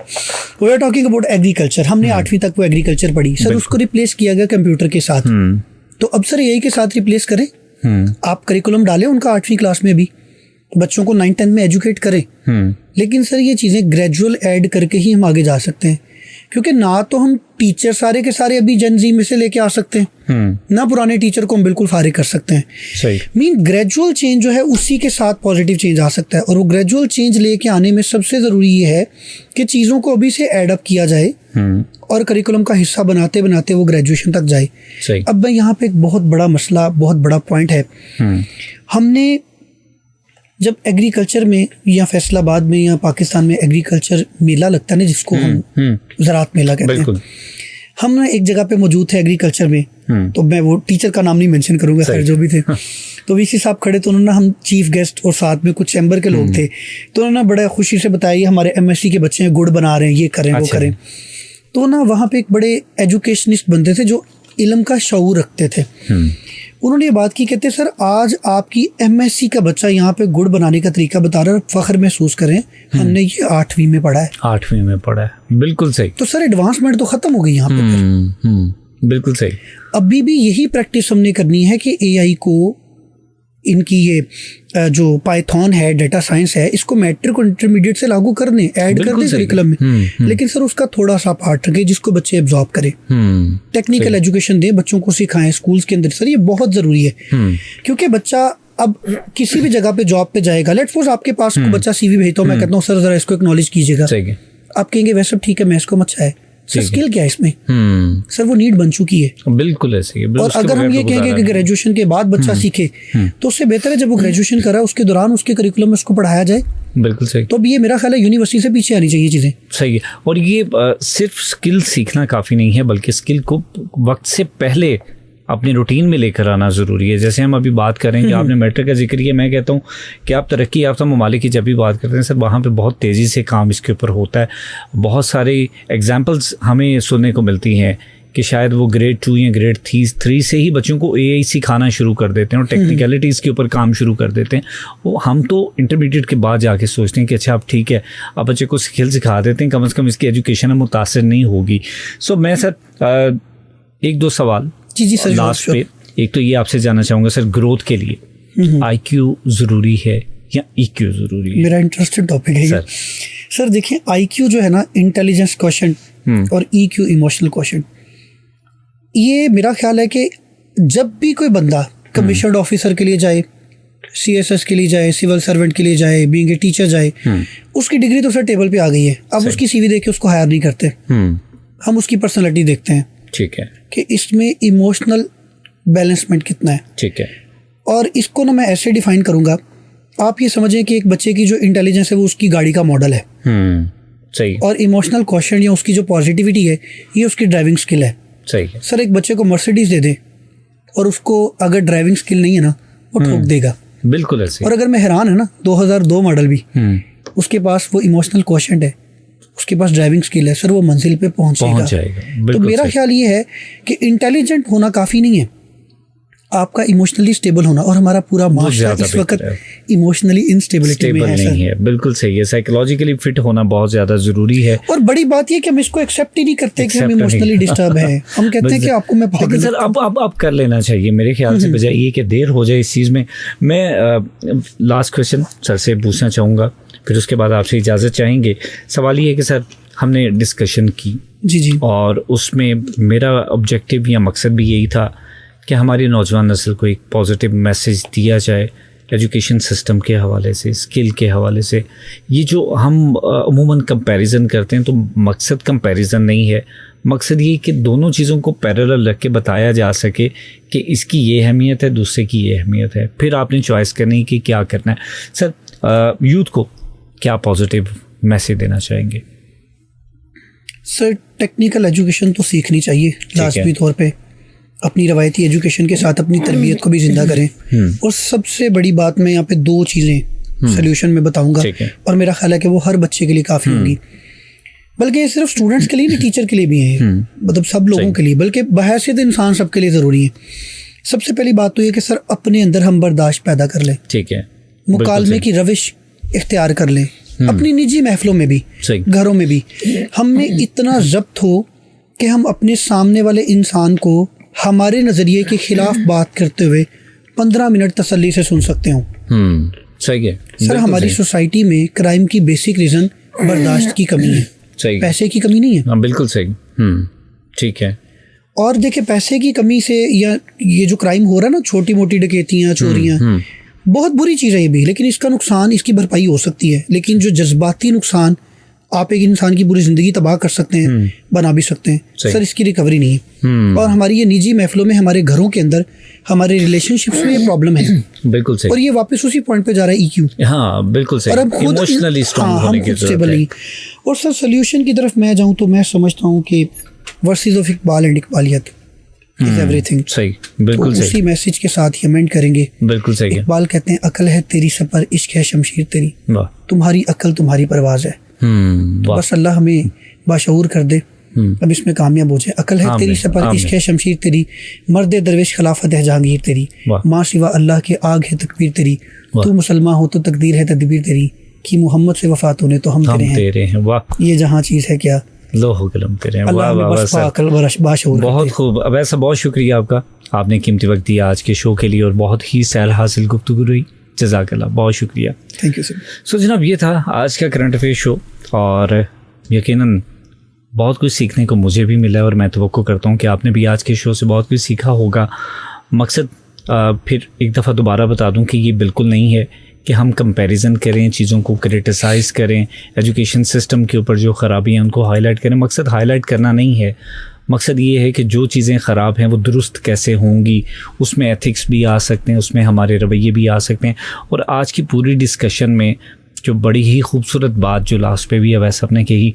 Speaker 2: We are talking about agriculture, हमने 8वीं तक वो एग्रीकल्चर पढ़ी सर, उसको रिप्लेस किया गया कंप्यूटर के साथ। तो अब सर यही के साथ रिप्लेस करें, आप करिकुलम डालें उनका 8वीं क्लास में भी, बच्चों को 9-10 में एजुकेट करें। लेकिन सर ये चीज़ें ग्रेजुअल ऐड करके ही हम आगे जा सकते हैं, क्योंकि ना तो हम टीचर सारे के सारे अभी जन जी में से लेके आ सकते हैं, ना पुराने टीचर को हम बिल्कुल फारिग कर सकते हैं।
Speaker 1: सही।
Speaker 2: मीन ग्रेजुअल चेंज जो है उसी के साथ पॉजिटिव चेंज आ सकता है, और वो ग्रेजुअल चेंज लेके आने में सबसे ज़रूरी ये है कि चीज़ों को अभी से एडअप किया जाए और करिकुलम का हिस्सा बनाते बनाते वो ग्रेजुएशन तक जाए।
Speaker 1: सही।
Speaker 2: अब मैं यहाँ पे एक बहुत बड़ा मसला, बहुत बड़ा पॉइंट है, हमने जब एग्रीकल्चर में या फैसलाबाद में या पाकिस्तान में एग्रीकल्चर मेला लगता है ना, जिसको हम ज़राअत मेला कहते हैं, हम ना एक जगह पे मौजूद थे एग्रीकल्चर में, तो मैं वो टीचर का नाम नहीं मेंशन करूंगा, खैर जो भी थे। तो वीसी साहब खड़े, तो उन्होंने, हम चीफ गेस्ट और साथ में कुछ चैम्बर के लोग थे, तो उन्होंने बड़ा खुशी से बताया हमारे MSc के बच्चे हैं, गुड़ बना रहे हैं, ये करें वो करें। तो ना वहाँ पे एक बड़े एजुकेशनिस्ट बनते थे जो इल्म का शऊर रखते थे। उन्होंने ये बात की, कहते सर आज आपकी MSc का बच्चा यहाँ पे गुड़ बनाने का तरीका बता रहा है, फख्र महसूस करें, हमने ये 8वीं में पढ़ा है। 8वीं
Speaker 1: में पढ़ा है, बिल्कुल सही।
Speaker 2: तो सर एडवांसमेंट तो खत्म हो गई यहाँ पे।
Speaker 1: बिल्कुल सही।
Speaker 2: अभी भी यही प्रैक्टिस हमने करनी है कि AI को, इनकी ये जो पाइथन है, डाटा साइंस है, इसको मैट्रिक और इंटरमीडिएट से लागू कर दें, ऐड कर दें करिकुलम में। लेकिन सर उसका थोड़ा सा पार्ट रखें जिसको बच्चे एब्जॉर्ब करें। टेक्निकल एजुकेशन दें, बच्चों को सिखाएं स्कूल्स के अंदर। सर ये बहुत ज़रूरी है, क्योंकि बच्चा अब किसी भी जगह पे जॉब पे जाएगा, लेट्स सपोज आपके पास को बच्चा CV भेजता हूँ, मैं कहता हूँ सर ज़रा इसको एक्नॉलेज कीजिएगा, आप कहेंगे वैसे ठीक है, मैं इसको अच्छा है, सर स्किल क्या है इसमें? सर वो नीड बन चुकी है।
Speaker 1: बिल्कुल ऐसे ही।
Speaker 2: और अगर हम ये कहेंगे कि ग्रेजुएशन के बाद बच्चा सीखे तो उससे बेहतर है जब वो ग्रेजुएशन करा उसके दौरान उसके करिकुलम में उसको पढ़ाया जाए।
Speaker 1: बिल्कुल सही।
Speaker 2: तो अब ये मेरा ख्याल है यूनिवर्सिटी से पीछे आनी चाहिए चीज़ें।
Speaker 1: सही है। और ये सिर्फ स्किल सीखना काफ़ी नहीं है, बल्कि स्किल को वक्त से पहले अपनी रूटीन में लेकर आना ज़रूरी है। जैसे हम अभी बात करें कि आपने मैट्रिक का जिक्र किया, मैं कहता हूँ कि आप तरक्की याफ्ता ममालिक की जब भी बात करते हैं सर, वहाँ पे बहुत तेज़ी से काम इसके ऊपर होता है। बहुत सारी एग्जांपल्स हमें सुनने को मिलती हैं कि शायद वो ग्रेड 2 या ग्रेड 3 से ही बच्चों को AI सिखाना शुरू कर देते हैं और टेक्निकलिटीज़ के ऊपर काम शुरू कर देते हैं। वो हम तो इंटरमीडिएट के बाद जाके सोचते हैं कि अच्छा अब ठीक है, अब बच्चे को स्किल सिखा देते हैं, कम से कम इसकी एजुकेशन मुतासर नहीं होगी। सो मैं सर 1-2 सवाल
Speaker 2: जी सर
Speaker 1: लास्ट पे, एक तो ये आपसे जानना चाहूँगा सर, ग्रोथ के लिए IQ ज़रूरी है या EQ ज़रूरी है?
Speaker 2: मेरा इंटरेस्टेड टॉपिक है सर। देखिए IQ जो है ना, इंटेलिजेंस क्वेश्चन, और EQ इमोशनल क्वेश्चन, ये मेरा ख्याल है कि जब भी कोई बंदा कमिश्नर्ड ऑफिसर के लिए जाए, CSS के लिए जाए, सिविल सर्वेंट के लिए जाए, बीइंग ए टीचर जाए, उसकी डिग्री तो सर टेबल पे आ गई है। अब उसकी CV देख के उसको हायर नहीं करते, हम उसकी पर्सनैलिटी देखते हैं।
Speaker 1: ठीक है।
Speaker 2: कि इसमें इमोशनल बैलेंसमेंट कितना है।
Speaker 1: ठीक है।
Speaker 2: और इसको ना मैं ऐसे डिफाइन करूँगा, आप ये समझें कि एक बच्चे की जो इंटेलिजेंस है वो उसकी गाड़ी का मॉडल है।
Speaker 1: सही।
Speaker 2: और इमोशनल क्वेश्चन या उसकी जो पॉजिटिविटी है ये उसकी ड्राइविंग स्किल है।
Speaker 1: सही है।
Speaker 2: सर एक बच्चे को मर्सिडीज दे दे और उसको अगर ड्राइविंग स्किल नहीं है ना, वो ठोक देगा।
Speaker 1: बिल्कुल ऐसे।
Speaker 2: और अगर मैं हैरान है ना, 2002 मॉडल भी, उसके पास वो इमोशनल क्वेश्चन है, उसके पास ड्राइविंग स्किल है, सर वो मंजिल पे पहुंच जाएगा। तो मेरा ख्याल ये है कि इंटेलिजेंट होना काफ़ी नहीं है, आपका इमोशनली स्टेबल होना। और हमारा पूरा माशरा इस वक्त इमोशनली इनस्टेबिलिटी में है।
Speaker 1: नहीं है, बिल्कुल सही है। साइकोलॉजिकली फिट होना बहुत ज़्यादा ज़रूरी है।
Speaker 2: और बड़ी बात ये कि हम इसको एक्सेप्ट ही नहीं करते कि हम इमोशनली डिस्टर्ब हैं। हम कहते हैं कि आपको मैं पागल।
Speaker 1: सर अब कर लेना चाहिए मेरे ख्याल से, बजाय ये कि देर हो जाए इस चीज़ में। मैं लास्ट क्वेश्चन सर से पूछना चाहूँगा, फिर उसके बाद आपसे इजाज़त चाहेंगे। सवाल ये है कि सर हमने डिस्कशन की
Speaker 2: जी,
Speaker 1: और उसमें मेरा ऑब्जेक्टिव या मकसद भी यही था कि हमारी नौजवान नस्ल को एक पॉजिटिव मैसेज दिया जाए एजुकेशन सिस्टम के हवाले से, स्किल के हवाले से। ये जो हम अमूमन कंपैरिजन करते हैं, तो मकसद कंपैरिजन नहीं है, मकसद ये कि दोनों चीज़ों को पैरेलल रख के बताया जा सके कि इसकी ये अहमियत है, दूसरे की ये अहमियत है, फिर आपने चॉइस करनी कि क्या करना है। सर यूथ को क्या पॉजिटिव मैसेज देना चाहेंगे?
Speaker 2: सर टेक्निकल एजुकेशन तो सीखनी चाहिए लाजमी तौर पे, अपनी रवायती एजुकेशन के साथ अपनी तरबियत को भी जिंदा करें। और सबसे बड़ी बात मैं यहाँ पे 2 चीज़ें सोल्यूशन में बताऊंगा, और मेरा ख्याल है कि वो हर बच्चे के लिए काफ़ी होंगी, बल्कि ये सिर्फ स्टूडेंट्स के लिए नहीं, टीचर के लिए भी है, मतलब सब लोगों के लिए, बल्कि बहैसियत इंसान सबके लिए ज़रूरी है। सबसे पहली बात तो ये कि सर अपने अंदर हम बर्दाश्त पैदा कर लें।
Speaker 1: ठीक है।
Speaker 2: मुकालमे की रविश इख्तियार कर लें, अपनी निजी महफिलों में भी, घरों में भी हम में इतना ज़ब्त हो कि हम अपने सामने वाले इंसान को हमारे नज़रिए के खिलाफ बात करते हुए 15 मिनट तसल्ली से सुन सकते हो।
Speaker 1: सही है
Speaker 2: सर। हमारी सोसाइटी में क्राइम की बेसिक रीज़न बर्दाश्त की कमी है,
Speaker 1: सही, पैसे
Speaker 2: की कमी नहीं है।
Speaker 1: हाँ बिल्कुल सही। ठीक है।
Speaker 2: और देखिए पैसे की कमी से या ये जो क्राइम हो रहा है ना, छोटी मोटी डकैतियाँ, चोरियाँ, बहुत बुरी चीज़ है ये भी, लेकिन इसका नुकसान, इसकी भरपाई हो सकती है। लेकिन जो जज्बाती नुकसान आप एक इंसान की पूरी ज़िंदगी तबाह कर सकते हैं, बना भी सकते हैं, सर इसकी रिकवरी नहीं है। और हमारी ये निजी महफिलों में, हमारे घरों के अंदर, हमारे रिलेशनशिप्स में ये प्रॉब्लम है। बिल्कुल सही। और ये वापस उसी पॉइंट पे जा रहा है, EQ।
Speaker 1: हाँ बिल्कुल सही।
Speaker 2: और अब खुद
Speaker 1: इमोशनली स्ट्रांग होने की जरूरत है।
Speaker 2: और सर सोल्यूशन की तरफ मैं जाऊँ तो मैं समझता हूँ कि वर्सेस ऑफ इकबाल एंड इकबालियत इज एवरीथिंग।
Speaker 1: सही, बिल्कुल सही।
Speaker 2: उसी मैसेज के साथ ही अमेंड करेंगे।
Speaker 1: बिल्कुल सही। इकबाल
Speaker 2: कहते हैं अकल है तेरी सफर, इश्क है शमशीर तेरी, तुम्हारी अकल तुम्हारी परवाज है। तो बस अल्लाह हमें बाशऊर कर दे, अब इसमें कामयाब हो जाए। अकल है तेरी सफर, इश्क है शमशीर तेरी, मर्द दरवेश खिलाफत है जहांगीर तेरी, माँ सिवा अल्लाह के आग है तकबीर तेरी, तू मुसलमान हो तो तकदीर है तदबीर तेरी, कि मोहम्मद से वफात होने तो हम तेरे हैं। वाह, ये जहाँ चीज़ है क्या लोहो कलम तेरे हैं। वाह वाह,
Speaker 1: बहुत खूब। अब ऐसा बहुत शुक्रिया आपका, आपने कीमती वक्त दिया आज के शो के लिए और बहुत ही सैल हासिल गुफ्तगू रही। जज़ाकल्लाह, बहुत शुक्रिया।
Speaker 2: Thank you sir.
Speaker 1: सो जनाब, ये था आज का करंट अफेयर शो और यकीनन बहुत कुछ सीखने को मुझे भी मिला है और मैं तवक्को करता हूँ कि आपने भी आज के शो से बहुत कुछ सीखा होगा। मकसद फिर एक दफ़ा दोबारा बता दूँ कि ये बिल्कुल नहीं है कि हम कंपैरिजन करें, चीज़ों को क्रिटिसाइज़ करें, एजुकेशन सिस्टम के ऊपर जो ख़राबी हैं उनको हाईलाइट करें। मकसद हाईलाइट करना नहीं है, मकसद ये है कि जो चीज़ें ख़राब हैं वो दुरुस्त कैसे होंगी, उसमें एथिक्स भी आ सकते हैं, उसमें हमारे रवैये भी आ सकते हैं। और आज की पूरी डिस्कशन में जो बड़ी ही खूबसूरत बात जो लास्ट पे भी अवैस साहब ने कही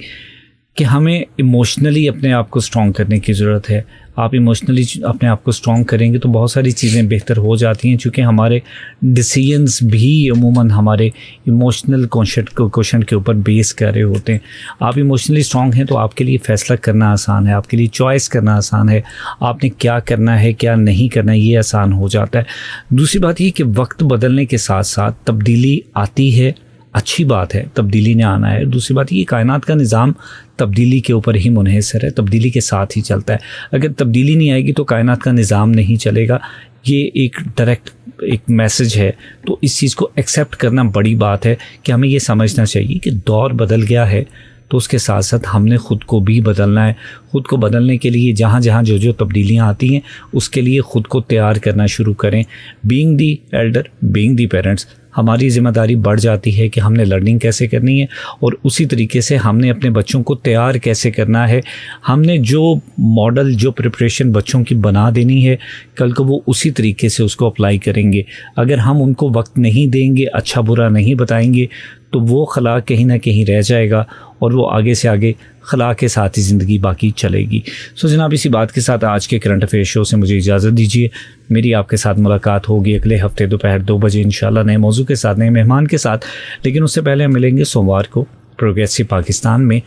Speaker 1: कि हमें इमोशनली अपने आप को स्ट्रॉन्ग करने की ज़रूरत है। आप इमोशनली अपने आप को स्ट्रॉन्ग करेंगे तो बहुत सारी चीज़ें बेहतर हो जाती हैं, चूँकि हमारे डिसीजंस भी अमूमन हमारे इमोशनल क्वेश्चन के ऊपर बेस कर रहे होते हैं। आप इमोशनली स्ट्रॉन्ग हैं तो आपके लिए फ़ैसला करना आसान है, आपके लिए चॉइस करना आसान है, आपने क्या करना है क्या नहीं करना है ये आसान हो जाता है। दूसरी बात ये कि वक्त बदलने के साथ साथ तब्दीली आती है, अच्छी बात है, तब्दीली ने आना है। दूसरी बात ये कायनात का निज़ाम तब्दीली के ऊपर ही मुनहसर है, तब्दीली के साथ ही चलता है। अगर तब्दीली नहीं आएगी तो कायनात का निज़ाम नहीं चलेगा। ये एक डायरेक्ट एक मैसेज है। तो इस चीज़ को एक्सेप्ट करना बड़ी बात है कि हमें ये समझना चाहिए कि दौर बदल गया है तो उसके साथ साथ हमने ख़ुद को भी बदलना है। ख़ुद को बदलने के लिए जहाँ जहाँ जो जो तब्दीलियाँ आती हैं उसके लिए ख़ुद को तैयार करना शुरू करें। Being the Elder, being the parents, हमारी ज़िम्मेदारी बढ़ जाती है कि हमने लर्निंग कैसे करनी है और उसी तरीके से हमने अपने बच्चों को तैयार कैसे करना है। हमने जो मॉडल, जो प्रिपरेशन बच्चों की बना देनी है, कल को वो उसी तरीके से उसको अप्लाई करेंगे। अगर हम उनको वक्त नहीं देंगे, अच्छा बुरा नहीं बताएंगे, तो वो खला कहीं ना कहीं रह जाएगा और वो आगे से आगे खला के साथ ही ज़िंदगी बाकी चलेगी। सो जनाब, इसी बात के साथ आज के करंट अफेयर शो से मुझे इजाज़त दीजिए। मेरी आपके साथ मुलाकात होगी अगले हफ्ते दोपहर 2 बजे इंशाल्लाह, नए मौजू के साथ, नए मेहमान के साथ। लेकिन उससे पहले हम मिलेंगे सोमवार को प्रोग्रेसिव पाकिस्तान में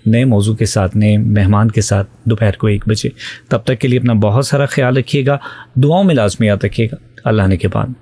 Speaker 1: नए मौजू के साथ, नए मेहमान के साथ, दोपहर को 1 बजे। तब तक के लिए अपना बहुत सारा ख्याल रखिएगा, दुआओं में लाजमी याद रखिएगा। अल्लाह ने के बाद।